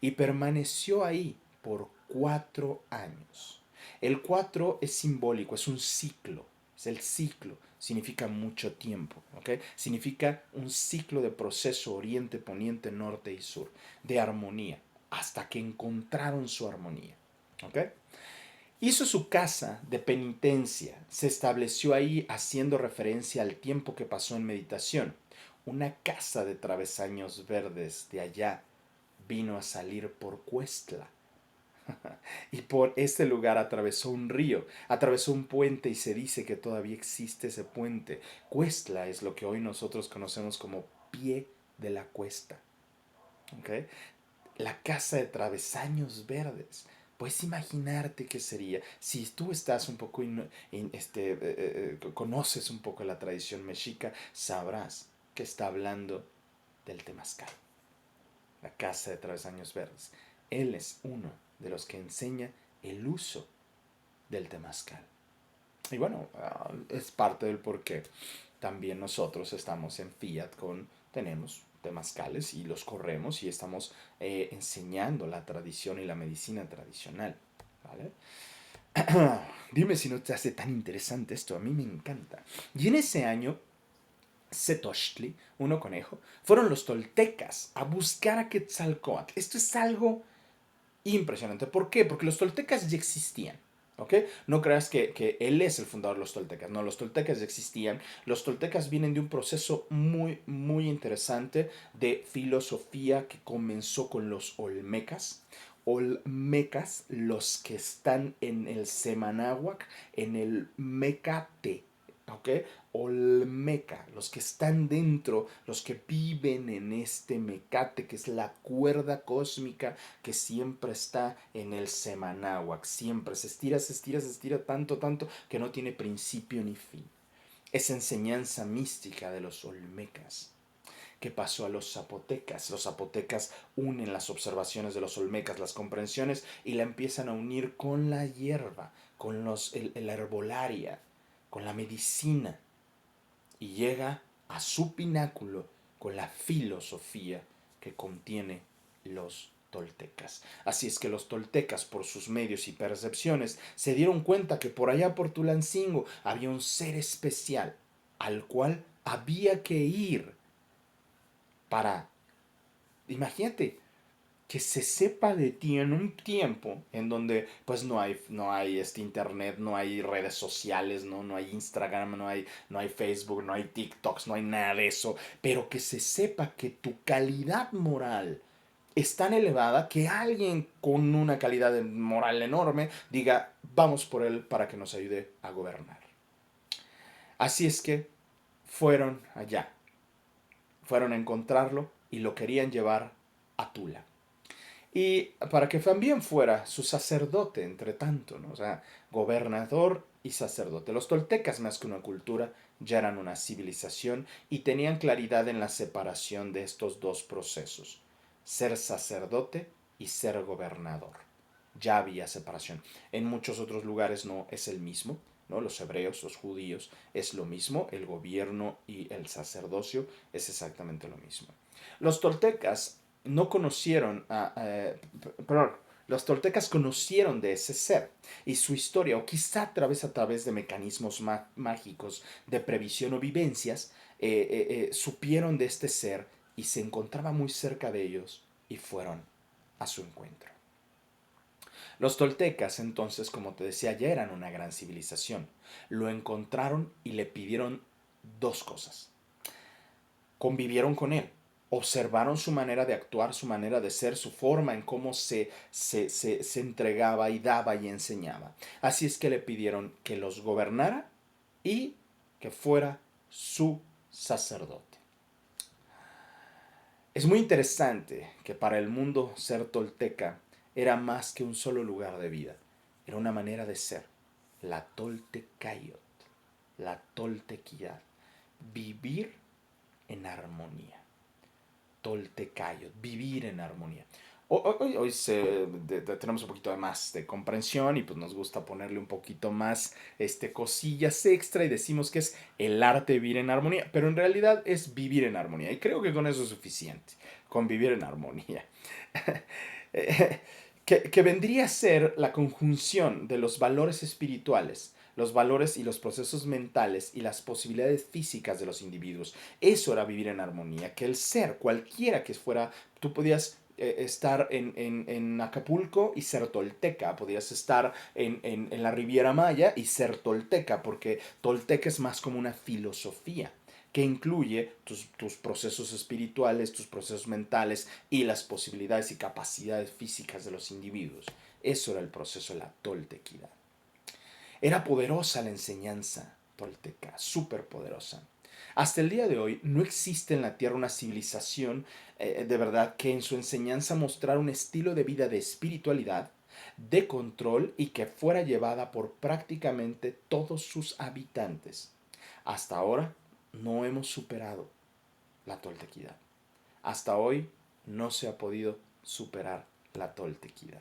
Speaker 1: Y permaneció ahí por 4 años. El 4 es simbólico, es un ciclo. Es el ciclo, significa mucho tiempo, ¿ok? Significa un ciclo de proceso oriente, poniente, norte y sur, de armonía, hasta que encontraron su armonía, ¿ok? Hizo su casa de penitencia, se estableció ahí haciendo referencia al tiempo que pasó en meditación. Una casa de travesaños verdes de allá vino a salir por Cuestla. Y por este lugar atravesó un río, atravesó un puente y se dice que todavía existe ese puente. Cuestla es lo que hoy nosotros conocemos como pie de la cuesta. ¿Okay? La casa de travesaños verdes. Puedes imaginarte qué sería. Si tú estás un poco, conoces un poco la tradición mexica, sabrás que está hablando del temazcal, la casa de travesaños verdes. Él es uno de los que enseña el uso del temazcal. Y bueno, es parte del por qué también nosotros estamos en Fiat tenemos temazcales y los corremos y estamos enseñando la tradición y la medicina tradicional. ¿Vale? Dime si no te hace tan interesante esto, a mí me encanta. Y en ese año, Setochtli, uno conejo, fueron los toltecas a buscar a Quetzalcóatl. Esto es algo impresionante. ¿Por qué? Porque los toltecas ya existían. ¿Ok? No creas que él es el fundador de los toltecas. No, los toltecas ya existían. Los toltecas vienen de un proceso muy, muy interesante de filosofía que comenzó con los olmecas. Olmecas, los que están en el Semanáhuac, en el Mecate. ¿Ok? Olmeca, los que están dentro, los que viven en este mecate, que es la cuerda cósmica que siempre está en el Semanáhuac, siempre se estira, se estira, se estira tanto, tanto, que no tiene principio ni fin. Es enseñanza mística de los olmecas. ¿Qué pasó a los zapotecas? Los zapotecas unen las observaciones de los olmecas, las comprensiones, y la empiezan a unir con la hierba, con la herbolaria, con la medicina, y llega a su pináculo con la filosofía que contiene los toltecas. Así es que los toltecas, por sus medios y percepciones, se dieron cuenta que por allá por Tulancingo había un ser especial al cual había que ir para, imagínate, que se sepa de ti en un tiempo en donde pues no hay internet, no hay redes sociales, no hay Instagram, no hay Facebook, no hay TikToks, no hay nada de eso, pero que se sepa que tu calidad moral es tan elevada que alguien con una calidad moral enorme diga, vamos por él para que nos ayude a gobernar. Así es que fueron allá, fueron a encontrarlo y lo querían llevar a Tula. Y para que también fuera su sacerdote, entre tanto, ¿no? O sea, gobernador y sacerdote. Los toltecas, más que una cultura, ya eran una civilización y tenían claridad en la separación de estos dos procesos, ser sacerdote y ser gobernador. Ya había separación. En muchos otros lugares no es el mismo, ¿no? Los hebreos, los judíos, es lo mismo, el gobierno y el sacerdocio es exactamente lo mismo. Los toltecas no conocieron perdón, los toltecas conocieron de ese ser y su historia, o quizá a través de mecanismos mágicos de previsión o vivencias, supieron de este ser y se encontraba muy cerca de ellos y fueron a su encuentro. Los toltecas, entonces, como te decía, ya eran una gran civilización. Lo encontraron y le pidieron dos cosas. Convivieron con él, observaron su manera de actuar, su manera de ser, su forma en cómo se entregaba y daba y enseñaba. Así es que le pidieron que los gobernara y que fuera su sacerdote. Es muy interesante que para el mundo ser tolteca era más que un solo lugar de vida, era una manera de ser, la toltecayot, la toltequidad, vivir en armonía. Toltecayot, vivir en armonía. Hoy tenemos un poquito de más de comprensión y pues nos gusta ponerle un poquito más cosillas extra y decimos que es el arte de vivir en armonía, pero en realidad es vivir en armonía y creo que con eso es suficiente, con vivir en armonía. Que vendría a ser la conjunción de los valores espirituales, los valores y los procesos mentales y las posibilidades físicas de los individuos. Eso era vivir en armonía, que el ser, cualquiera que fuera, tú podías estar en Acapulco y ser tolteca, podías estar en la Riviera Maya y ser tolteca, porque tolteca es más como una filosofía que incluye tus procesos espirituales, tus procesos mentales y las posibilidades y capacidades físicas de los individuos. Eso era el proceso de la toltequidad. Era poderosa la enseñanza tolteca, súper poderosa. Hasta el día de hoy no existe en la Tierra una civilización de verdad que en su enseñanza mostrara un estilo de vida de espiritualidad, de control y que fuera llevada por prácticamente todos sus habitantes. Hasta ahora no hemos superado la toltequidad. Hasta hoy no se ha podido superar la toltequidad.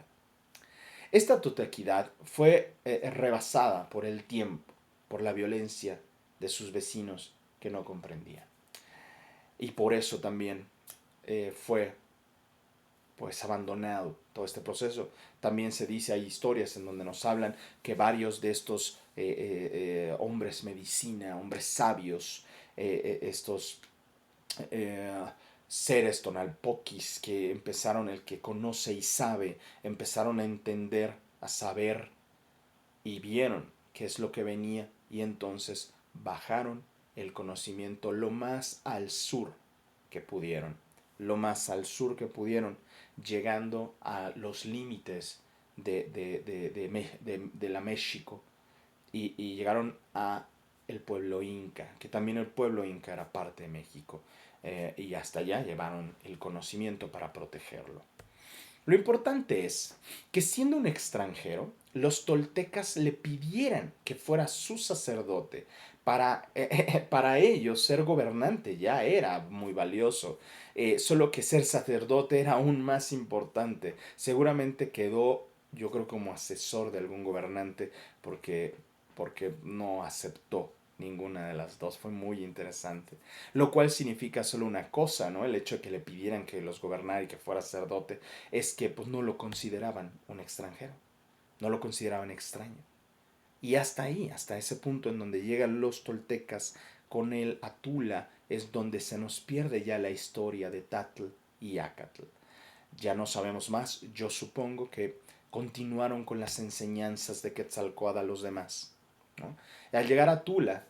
Speaker 1: Esta toltequidad fue rebasada por el tiempo, por la violencia de sus vecinos que no comprendían. Y por eso también fue pues abandonado todo este proceso. También se dice, hay historias en donde nos hablan que varios de estos hombres medicina, hombres sabios, estos eh, seres tonalpoquis que empezaron, el que conoce y sabe, empezaron a entender, a saber y vieron qué es lo que venía y entonces bajaron el conocimiento lo más al sur que pudieron, lo más al sur que pudieron, llegando a los límites de la México y llegaron a el pueblo inca, que también el pueblo inca era parte de México, y hasta allá llevaron el conocimiento para protegerlo. Lo importante es que siendo un extranjero, los toltecas le pidieran que fuera su sacerdote. Para ellos ser gobernante ya era muy valioso, solo que ser sacerdote era aún más importante. Seguramente quedó, yo creo, como asesor de algún gobernante porque no aceptó ninguna de las dos. Fue muy interesante. Lo cual significa solo una cosa, ¿no? El hecho de que le pidieran que los gobernara y que fuera sacerdote es que pues no lo consideraban un extranjero, no lo consideraban extraño. Y hasta ahí, hasta ese punto en donde llegan los toltecas con el Atula, es donde se nos pierde ya la historia de Tatl y Acatl. Ya no sabemos más, yo supongo que continuaron con las enseñanzas de Quetzalcóatl a los demás, ¿no? Al llegar a Tula,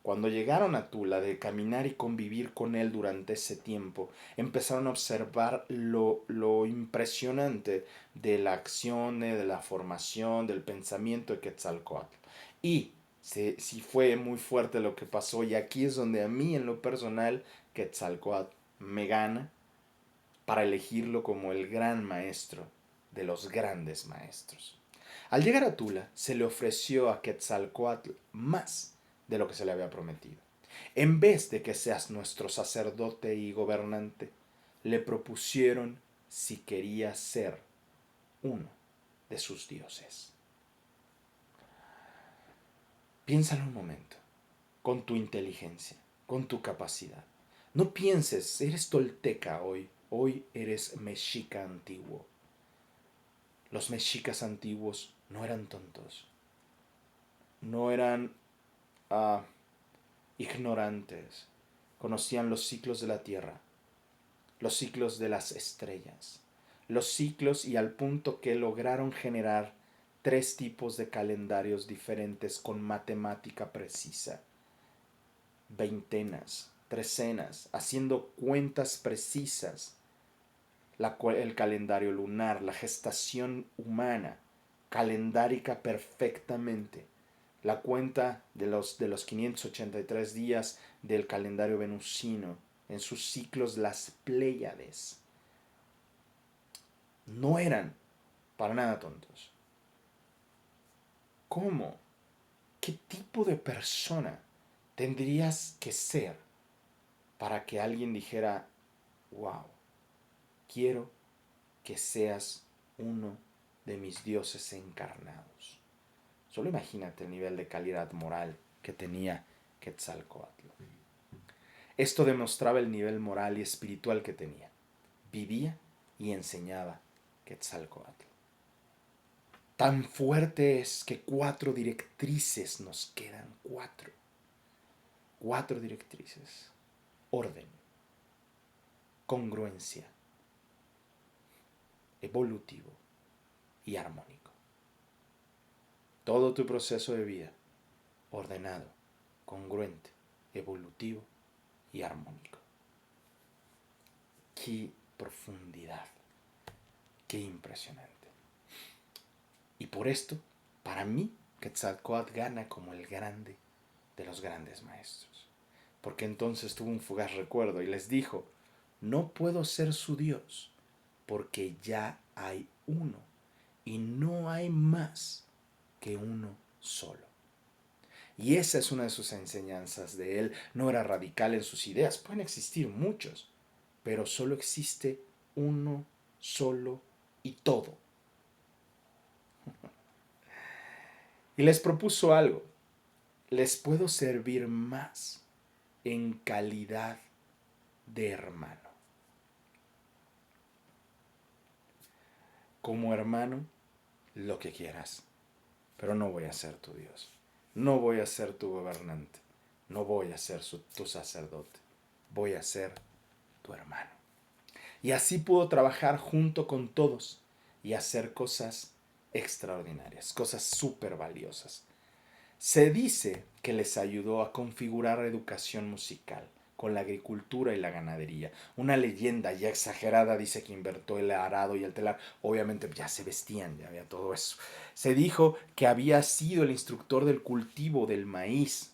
Speaker 1: Cuando llegaron a Tula, de caminar y convivir con él durante ese tiempo, empezaron a observar lo impresionante de la acción, de la formación, del pensamiento de Quetzalcóatl. Y sí fue muy fuerte lo que pasó, y aquí es donde a mí, en lo personal, Quetzalcóatl me gana para elegirlo como el gran maestro de los grandes maestros. Al llegar a Tula, se le ofreció a Quetzalcóatl más de lo que se le había prometido. En vez de que seas nuestro sacerdote y gobernante, le propusieron si quería ser uno de sus dioses. Piénsalo un momento, con tu inteligencia, con tu capacidad. No pienses, eres tolteca hoy eres mexica antiguo. Los mexicas antiguos no eran tontos, no eran uh, ignorantes, conocían los ciclos de la tierra, los ciclos de las estrellas, los ciclos, y al punto que lograron generar 3 tipos de calendarios diferentes con matemática precisa, veintenas, trecenas, haciendo cuentas precisas, el calendario lunar, la gestación humana, calendárica perfectamente, la cuenta de los 583 días del calendario venusino, en sus ciclos las Pléyades. No eran para nada tontos. ¿Cómo? ¿Qué tipo de persona tendrías que ser para que alguien dijera, wow, quiero que seas uno de mis dioses encarnados? Solo imagínate el nivel de calidad moral que tenía Quetzalcóatl. Esto demostraba el nivel moral y espiritual que tenía. Vivía y enseñaba Quetzalcóatl. Tan fuerte es que 4 directrices nos quedan. 4 directrices. Orden, congruencia, evolutivo y armónico. Todo tu proceso de vida, ordenado, congruente, evolutivo y armónico. Qué profundidad, qué impresionante. Y por esto, para mí, Quetzalcóatl gana como el grande de los grandes maestros. Porque entonces tuvo un fugaz recuerdo y les dijo, no puedo ser su Dios, porque ya hay uno, y no hay más que uno solo. Y esa es una de sus enseñanzas de él. No era radical en sus ideas, pueden existir muchos, pero solo existe uno solo y todo. Y les propuso algo, les puedo servir más en calidad de hermano. Como hermano, lo que quieras, pero no voy a ser tu Dios, no voy a ser tu gobernante, no voy a ser tu sacerdote, voy a ser tu hermano. Y así pudo trabajar junto con todos y hacer cosas extraordinarias, cosas súper valiosas. Se dice que les ayudó a configurar la educación musical con la agricultura y la ganadería. Una leyenda ya exagerada dice que inventó el arado y el telar. Obviamente ya se vestían, ya había todo eso. Se dijo que había sido el instructor del cultivo del maíz.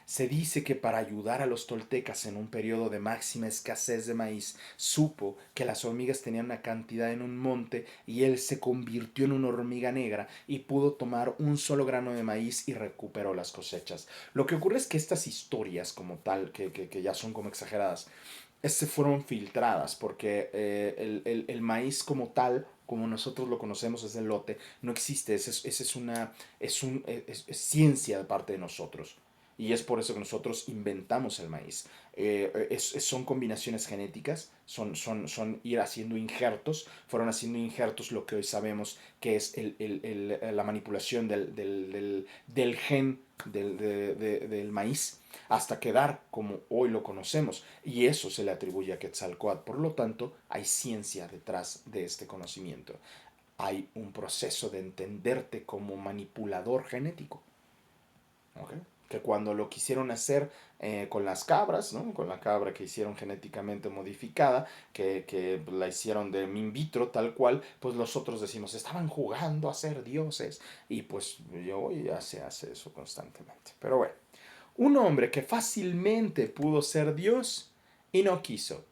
Speaker 1: Se dice que para ayudar a los toltecas en un periodo de máxima escasez de maíz, supo que las hormigas tenían una cantidad en un monte y él se convirtió en una hormiga negra y pudo tomar un solo grano de maíz y recuperó las cosechas. Lo que ocurre es que estas historias como tal, que ya son como exageradas, se fueron filtradas porque el maíz como tal, como nosotros lo conocemos, es el lote, no existe. Es ciencia de parte de nosotros. Y es por eso que nosotros inventamos el maíz. Son combinaciones genéticas, son ir haciendo injertos. Fueron haciendo injertos lo que hoy sabemos que es la manipulación del gen del maíz hasta quedar como hoy lo conocemos. Y eso se le atribuye a Quetzalcóatl. Por lo tanto, hay ciencia detrás de este conocimiento. Hay un proceso de entenderte como manipulador genético. ¿Okay? que cuando lo quisieron hacer con las cabras, ¿no? Con la cabra que hicieron genéticamente modificada, que la hicieron de in vitro tal cual, pues nosotros decimos, estaban jugando a ser dioses. Y pues yo ya se hace eso constantemente. Pero bueno, un hombre que fácilmente pudo ser Dios y no quiso,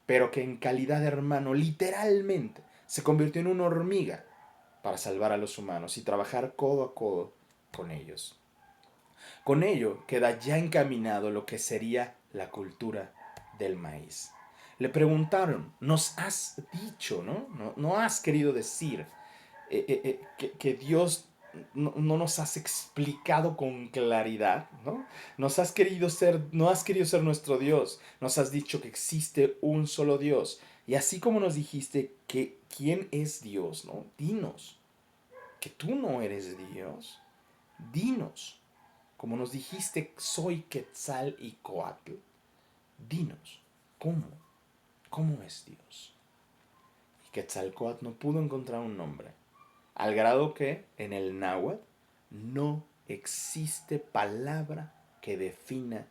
Speaker 1: pero que en calidad de hermano literalmente se convirtió en una hormiga para salvar a los humanos y trabajar codo a codo con ellos. Con ello queda ya encaminado lo que sería la cultura del maíz. Le preguntaron, nos has dicho, ¿no? No has querido decir que Dios no nos has explicado con claridad, ¿no? No has querido ser nuestro Dios, nos has dicho que existe un solo Dios. Y así como nos dijiste que quién es Dios, ¿no? Dinos, que tú no eres Dios, dinos, como nos dijiste, soy Quetzal y Coatl, dinos, ¿cómo? ¿Cómo es Dios? Y Quetzalcóatl no pudo encontrar un nombre, al grado que en el náhuatl no existe palabra que defina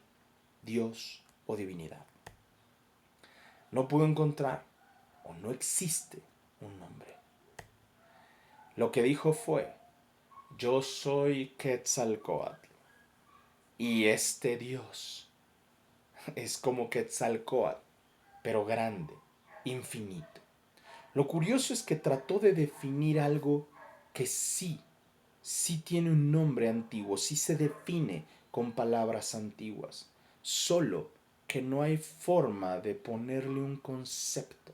Speaker 1: Dios o divinidad. No pudo encontrar o no existe un nombre. Lo que dijo fue, yo soy Quetzalcóatl y este Dios es como Quetzalcóatl, pero grande, infinito. Lo curioso es que trató de definir algo que sí tiene un nombre antiguo, sí se define con palabras antiguas, solo que no hay forma de ponerle un concepto.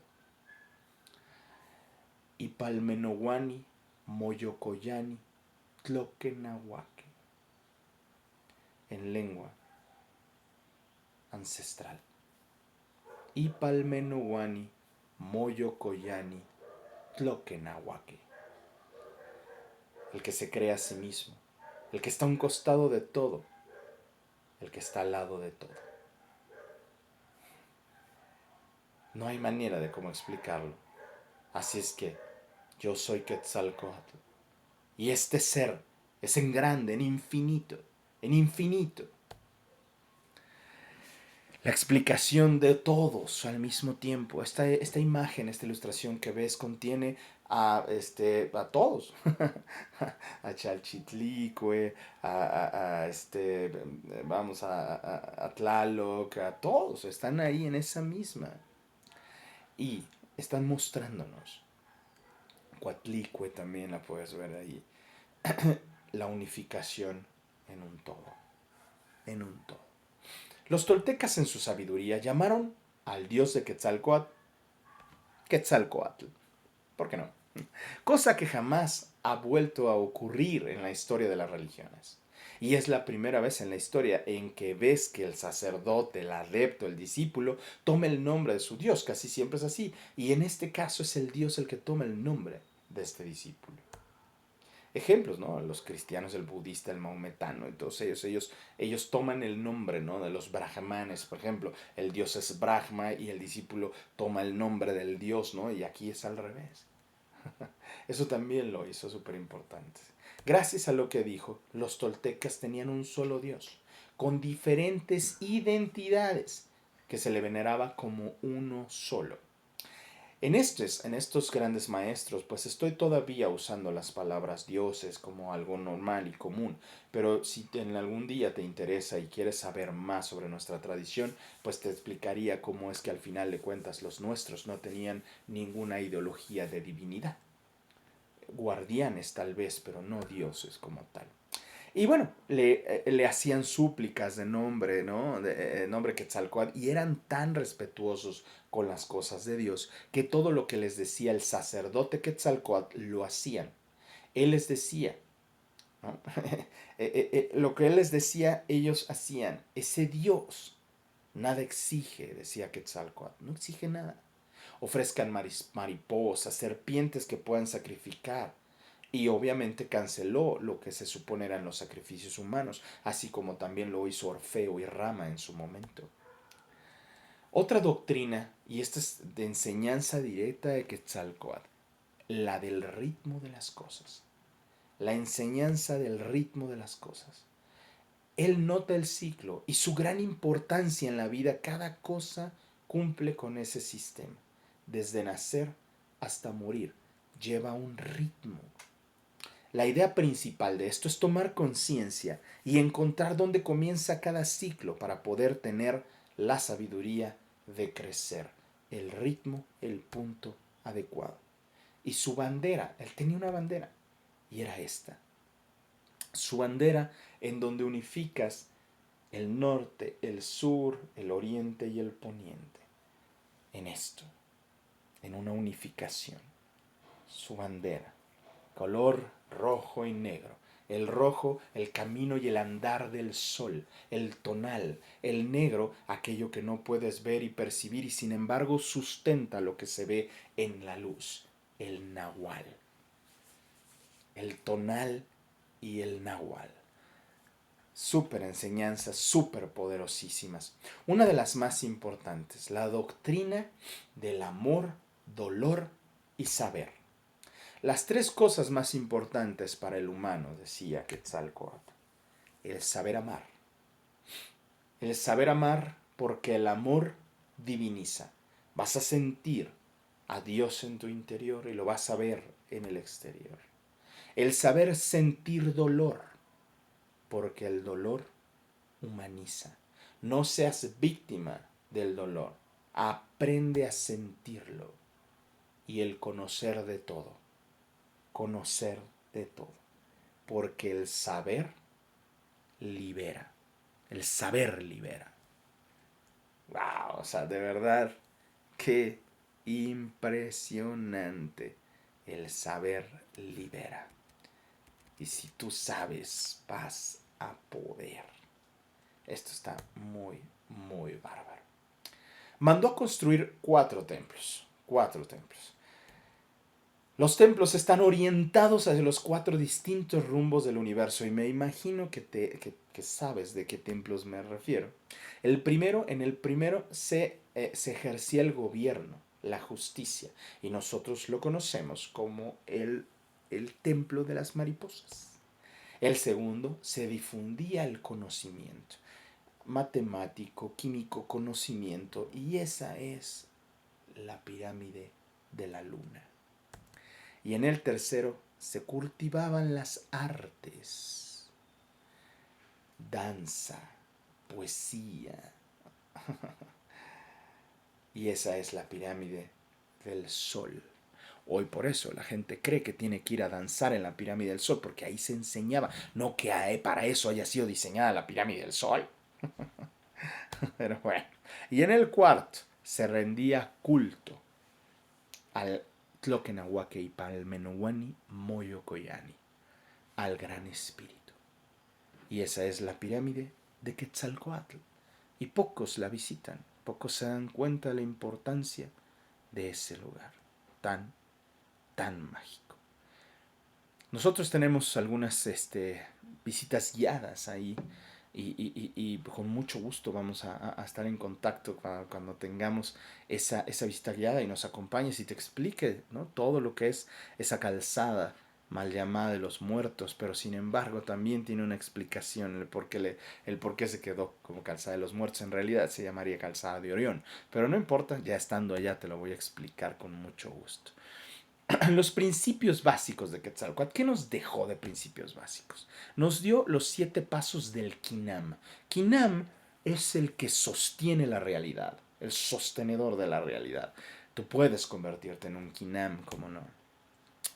Speaker 1: Ipalmenowani, Moyocoyani, Tloquenahuaque, en lengua ancestral. Ipalmenowani, Moyocoyani, Tloquenahuaque. El que se cree a sí mismo, el que está a un costado de todo, el que está al lado de todo. No hay manera de cómo explicarlo. Así es que yo soy Quetzalcóatl. Y este ser es en grande, en infinito, en infinito. La explicación de todos al mismo tiempo. Esta imagen, esta ilustración que ves contiene a todos. A Chalchitlicue, vamos, a Tlaloc, a todos. Están ahí en esa misma. Y están mostrándonos. Coatlicue también la puedes ver ahí. La unificación en un todo. En un todo. Los toltecas en su sabiduría llamaron al dios de Quetzalcóatl Quetzalcóatl. ¿Por qué no? Cosa que jamás ha vuelto a ocurrir en la historia de las religiones. Y es la primera vez en la historia en que ves que el sacerdote, el adepto, el discípulo, toma el nombre de su Dios. Casi siempre es así. Y en este caso es el Dios el que toma el nombre de este discípulo. Ejemplos, ¿no? Los cristianos, el budista, el maometano y todos ellos toman el nombre, ¿no? De los brahmanes, por ejemplo. El dios es Brahma y el discípulo toma el nombre del dios, ¿no? Y aquí es al revés. Eso también lo hizo súper importante. Gracias a lo que dijo, los toltecas tenían un solo Dios, con diferentes identidades, que se le veneraba como uno solo. En estos grandes maestros, pues estoy todavía usando las palabras dioses como algo normal y común, pero si en algún día te interesa y quieres saber más sobre nuestra tradición, pues te explicaría cómo es que al final de cuentas los nuestros no tenían ninguna ideología de divinidad. Guardianes tal vez, pero no dioses como tal. Y bueno, le hacían súplicas de nombre, ¿no? De nombre Quetzalcóatl, y eran tan respetuosos con las cosas de Dios que todo lo que les decía el sacerdote Quetzalcóatl lo hacían. Él les decía, ¿no? Lo que él les decía, ellos hacían. Ese Dios nada exige, decía Quetzalcóatl, no exige nada. Ofrezcan mariposas, serpientes que puedan sacrificar. Y obviamente canceló lo que se supone eran los sacrificios humanos, así como también lo hizo Orfeo y Rama en su momento. Otra doctrina, y esta es de enseñanza directa de Quetzalcóatl, la del ritmo de las cosas. La enseñanza del ritmo de las cosas. Él nota el ciclo y su gran importancia en la vida. Cada cosa cumple con ese sistema. Desde nacer hasta morir. Lleva un ritmo. La idea principal de esto es tomar conciencia y encontrar dónde comienza cada ciclo para poder tener la sabiduría de crecer. El ritmo, el punto adecuado. Y su bandera, él tenía una bandera y era esta. Su bandera en donde unificas el norte, el sur, el oriente y el poniente. En esto, en una unificación. Su bandera, color rojo y negro. El rojo, el camino y el andar del sol, el tonal, el negro, aquello que no puedes ver y percibir y sin embargo sustenta lo que se ve en la luz, el nahual. El tonal y el nahual. Súper enseñanzas, súper poderosísimas. Una de las más importantes, la doctrina del amor, dolor y saber. Las tres cosas más importantes para el humano, decía Quetzalcóatl. El saber amar. El saber amar porque el amor diviniza. Vas a sentir a Dios en tu interior y lo vas a ver en el exterior. El saber sentir dolor porque el dolor humaniza. No seas víctima del dolor. Aprende a sentirlo. Y el conocer de todo. Conocer de todo. Porque el saber libera. El saber libera. Wow, o sea, de verdad, qué impresionante. El saber libera. Y si tú sabes, vas a poder. Esto está muy, muy bárbaro. Mandó a construir 4 templos. 4 templos. Los templos están orientados hacia los 4 distintos rumbos del universo y me imagino que sabes de qué templos me refiero. En el primero se ejercía el gobierno, la justicia, y nosotros lo conocemos como el templo de las mariposas. El segundo se difundía el conocimiento, matemático, químico, conocimiento, y esa es la pirámide de la luna. Y en el tercero se cultivaban las artes, danza, poesía. Y esa es la pirámide del sol. Hoy por eso la gente cree que tiene que ir a danzar en la pirámide del sol, porque ahí se enseñaba, no que para eso haya sido diseñada la pirámide del sol. Pero bueno. Y en el cuarto se rendía culto al Tloquenahuaque y Palmenuani Moyocoyani, al Gran Espíritu. Y esa es la pirámide de Quetzalcóatl. Y pocos la visitan, pocos se dan cuenta de la importancia de ese lugar tan, tan mágico. Nosotros tenemos algunas visitas guiadas ahí y con mucho gusto vamos a estar en contacto cuando tengamos esa visita guiada y nos acompañes y te explique, ¿no?, todo lo que es esa calzada mal llamada de los muertos, pero sin embargo también tiene una explicación el por qué se quedó como calzada de los muertos. En realidad se llamaría calzada de Orión, pero no importa, ya estando allá te lo voy a explicar con mucho gusto. Los principios básicos de Quetzalcóatl. ¿Qué nos dejó de principios básicos? Nos dio los 7 pasos del Quinam. Quinam es el que sostiene la realidad, el sostenedor de la realidad. Tú puedes convertirte en un Quinam, ¿cómo no?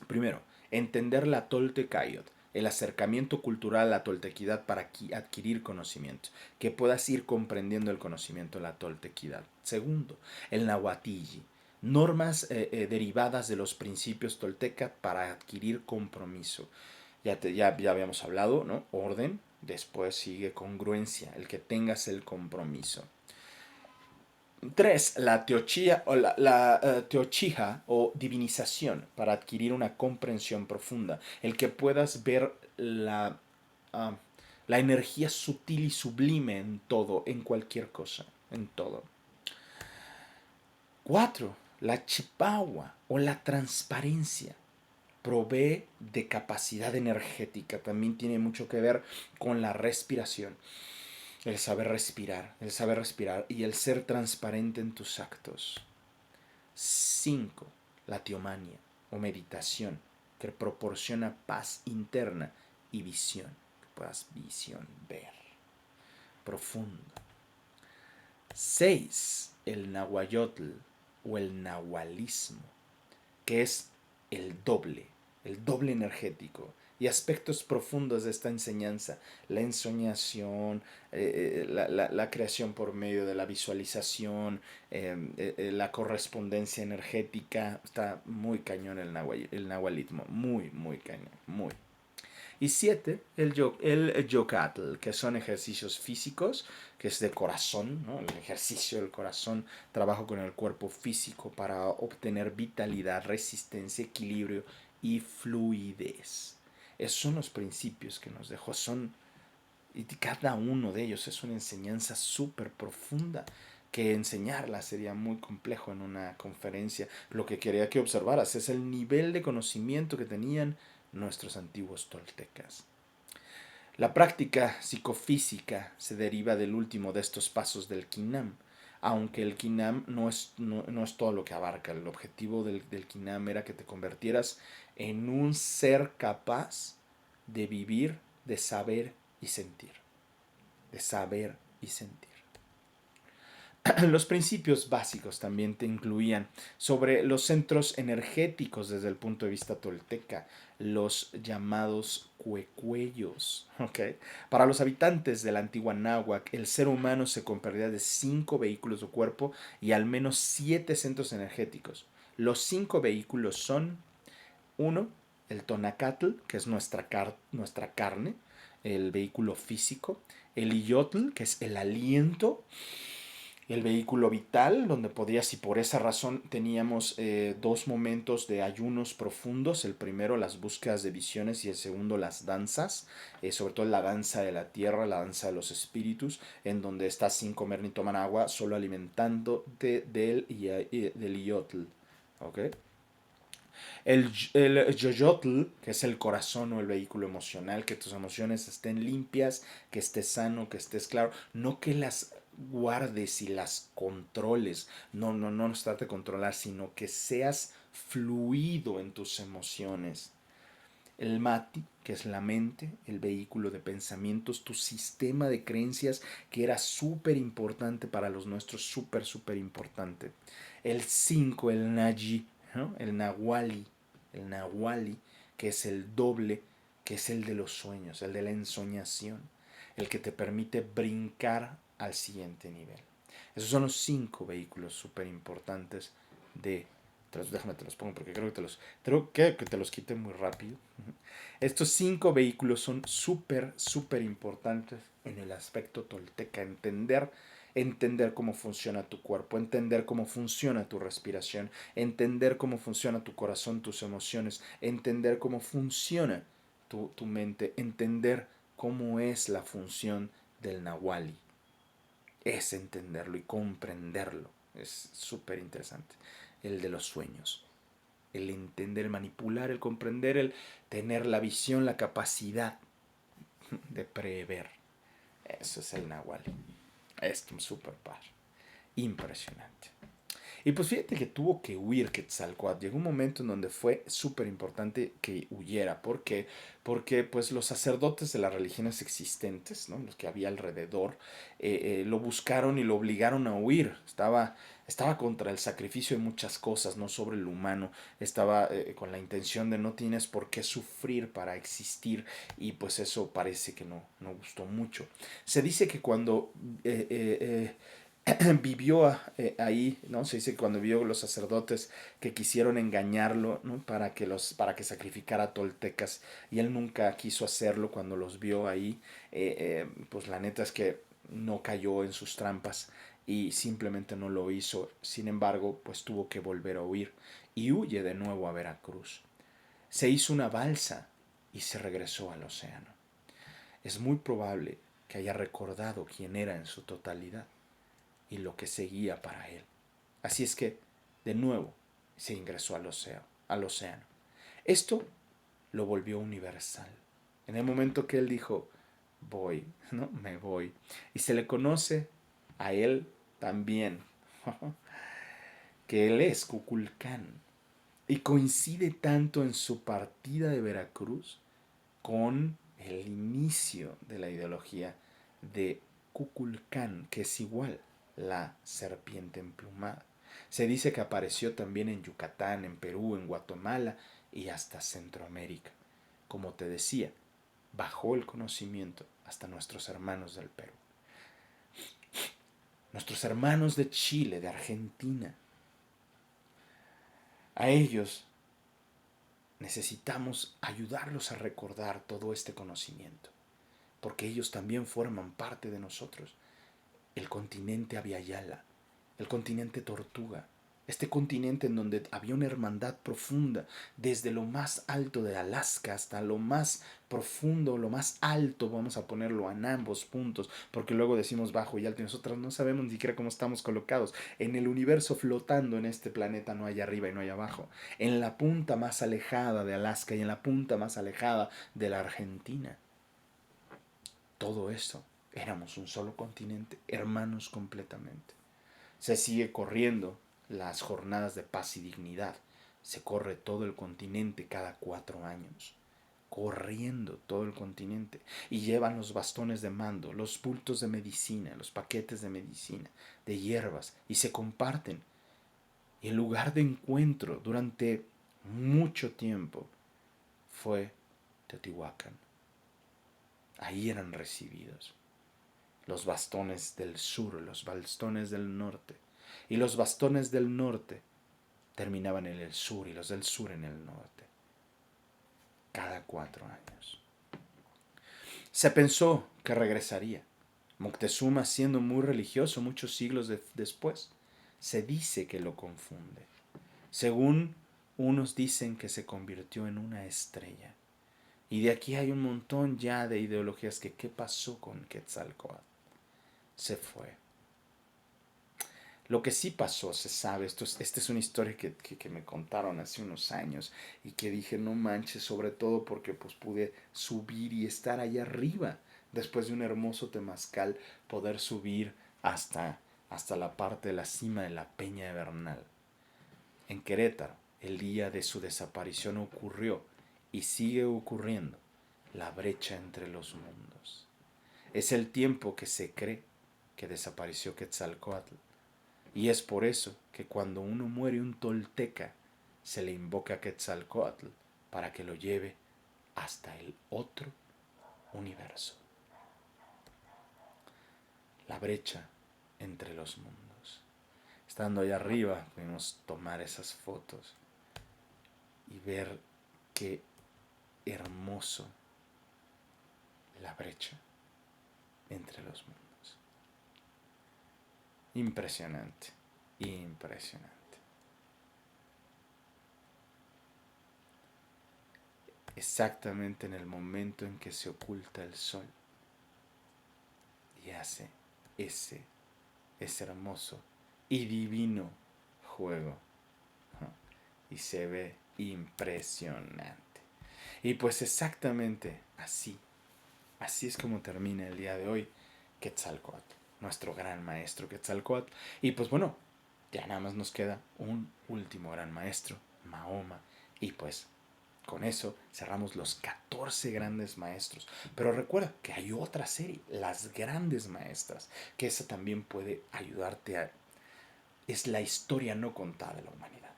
Speaker 1: Primero, entender la Toltecayot, el acercamiento cultural a la toltequidad para adquirir conocimiento, que puedas ir comprendiendo el conocimiento de la toltequidad. Segundo, el Nahuatilli, normas derivadas de los principios toltecas para adquirir compromiso. Ya habíamos hablado, ¿no? Orden, después sigue congruencia, el que tengas el compromiso. 3. La teochía o teochija o divinización para adquirir una comprensión profunda. El que puedas ver la energía sutil y sublime en todo, en cualquier cosa, en todo. 4. La chipagua o la transparencia. provee de capacidad energética, también tiene mucho que ver con la respiración, el saber respirar y el ser transparente en tus actos. 5. La teomania o meditación, que proporciona paz interna y visión, que puedas ver profundo. 6. El nahuayotl o el nahualismo, que es el doble energético y aspectos profundos de esta enseñanza, la ensoñación, la creación por medio de la visualización, la correspondencia energética. Está muy cañón el nahualismo, muy, muy cañón, muy. Y 7, el yocatl, que son ejercicios físicos, que es de corazón, ¿no? El ejercicio del corazón, trabajo con el cuerpo físico para obtener vitalidad, resistencia, equilibrio y fluidez. Esos son los principios que nos dejó, y cada uno de ellos es una enseñanza súper profunda que enseñarla sería muy complejo en una conferencia. Lo que quería que observaras es el nivel de conocimiento que tenían nuestros antiguos toltecas. La práctica psicofísica se deriva del último de estos pasos del Quinam, aunque el Quinam no es todo lo que abarca. El objetivo del Quinam era que te convirtieras en un ser capaz de vivir, de saber y sentir. De saber y sentir. Los principios básicos también te incluían sobre los centros energéticos desde el punto de vista tolteca, los llamados cuecuellos. ¿Okay? Para los habitantes de la antigua náhuac, el ser humano se componía de 5 vehículos de cuerpo y al menos 7 centros energéticos. Los 5 vehículos son: 1. El tonacatl, que es nuestra carne, el vehículo físico; el iyotl, que es el aliento; el vehículo vital, donde podías, y por esa razón teníamos 2 momentos de ayunos profundos: el primero las búsquedas de visiones y el segundo las danzas, sobre todo la danza de la tierra, la danza de los espíritus, en donde estás sin comer ni tomar agua, solo alimentándote del iyotl. ¿Okay? El yoyotl, que es el corazón o el vehículo emocional, que tus emociones estén limpias, que estés sano, que estés claro, no que las guardes y las controles, no se trata de controlar, sino que seas fluido en tus emociones. El mati, que es la mente, el vehículo de pensamientos, tu sistema de creencias, que era súper importante para los nuestros, súper importante. El 5, el naji, ¿no? El nahuali, que es el doble, que es el de los sueños, el de la ensoñación, el que te permite brincar al siguiente nivel. Esos son los 5 vehículos súper importantes de... Déjame te los pongo porque creo que te los quite muy rápido. Estos 5 vehículos son súper importantes en el aspecto tolteca. Entender cómo funciona tu cuerpo, entender cómo funciona tu respiración, entender cómo funciona tu corazón, tus emociones, entender cómo funciona tu mente, entender cómo es la función del nahuali. Es entenderlo y comprenderlo. Es súper interesante. El de los sueños. El entender, el manipular, el comprender, el tener la visión, la capacidad de prever. Eso es el nahuali. Es un super par. Impresionante. Y pues fíjate que tuvo que huir Quetzalcóatl. Llegó un momento en donde fue súper importante que huyera. ¿Por qué? Porque pues los sacerdotes de las religiones existentes, ¿no? Los que había alrededor, lo buscaron y lo obligaron a huir. Estaba contra el sacrificio de muchas cosas, no sobre el humano. Estaba con la intención de no tienes por qué sufrir para existir, y pues eso parece que no gustó mucho. Se dice que cuando vivió ahí, ¿no? Se dice que cuando vio los sacerdotes que quisieron engañarlo, ¿no? para que sacrificara toltecas, y él nunca quiso hacerlo. Cuando los vio ahí, pues la neta es que no cayó en sus trampas y simplemente no lo hizo. Sin embargo, pues tuvo que volver a huir y huye de nuevo a Veracruz. Se hizo una balsa y se regresó al océano. Es muy probable que haya recordado quién era en su totalidad y lo que seguía para él. Así es que, de nuevo, se ingresó al océano. Esto lo volvió universal. En el momento que él dijo, voy, ¿no? Me voy. Y se le conoce a él también, que él es Kukulcán. Y coincide tanto en su partida de Veracruz con el inicio de la ideología de Kukulcán, que es igual la serpiente emplumada. Se dice que apareció también en Yucatán, en Perú, en Guatemala y hasta Centroamérica. Como te decía, bajó el conocimiento hasta nuestros hermanos del Perú, nuestros hermanos de Chile, de Argentina. A ellos necesitamos ayudarlos a recordar todo este conocimiento, porque ellos también forman parte de nosotros. El continente Aviala, el continente Tortuga, este continente en donde había una hermandad profunda, desde lo más alto de Alaska hasta lo más profundo, lo más alto, vamos a ponerlo en ambos puntos, porque luego decimos bajo y alto y nosotros no sabemos ni siquiera cómo estamos colocados. En el universo flotando en este planeta no hay arriba y no hay abajo. En la punta más alejada de Alaska y en la punta más alejada de la Argentina. Todo esto, éramos un solo continente, hermanos completamente. Se sigue corriendo las jornadas de paz y dignidad. Se corre todo el continente cada 4 años. Corriendo todo el continente. Y llevan los bastones de mando, los bultos de medicina, los paquetes de medicina, de hierbas, y se comparten. Y el lugar de encuentro durante mucho tiempo fue Teotihuacán. Ahí eran recibidos los bastones del sur, los bastones del norte. Y los bastones del norte terminaban en el sur y los del sur en el norte. Cada 4 años. Se pensó que regresaría. Moctezuma, siendo muy religioso muchos siglos después, se dice que lo confunde. Según unos dicen que se convirtió en una estrella. Y de aquí hay un montón ya de ideologías que qué pasó con Quetzalcóatl. Se fue. Lo que sí pasó, se sabe, esta es una historia que me contaron hace unos años y que dije, no manches, sobre todo porque pues pude subir y estar allá arriba, después de un hermoso temazcal, poder subir hasta la parte de la cima de la Peña de Bernal. En Querétaro, el día de su desaparición ocurrió y sigue ocurriendo la brecha entre los mundos. Es el tiempo que se cree que desapareció Quetzalcóatl. Y es por eso que cuando uno muere un tolteca, se le invoca a Quetzalcóatl para que lo lleve hasta el otro universo. La brecha entre los mundos. Estando allá arriba, pudimos tomar esas fotos y ver qué hermoso la brecha entre los mundos. Impresionante, impresionante. Exactamente en el momento en que se oculta el sol y hace ese hermoso y divino juego. Y se ve impresionante. Y pues exactamente así es como termina el día de hoy Quetzalcóatl, nuestro gran maestro Quetzalcóatl. Y pues bueno, ya nada más nos queda un último gran maestro, Mahoma. Y pues con eso cerramos los 14 grandes maestros. Pero recuerda que hay otra serie, Las Grandes Maestras, que esa también puede ayudarte a... Es la historia no contada de la humanidad.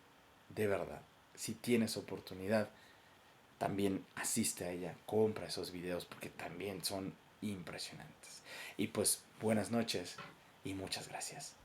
Speaker 1: De verdad, si tienes oportunidad, también asiste a ella, compra esos videos porque también son impresionantes. Y pues buenas noches y muchas gracias.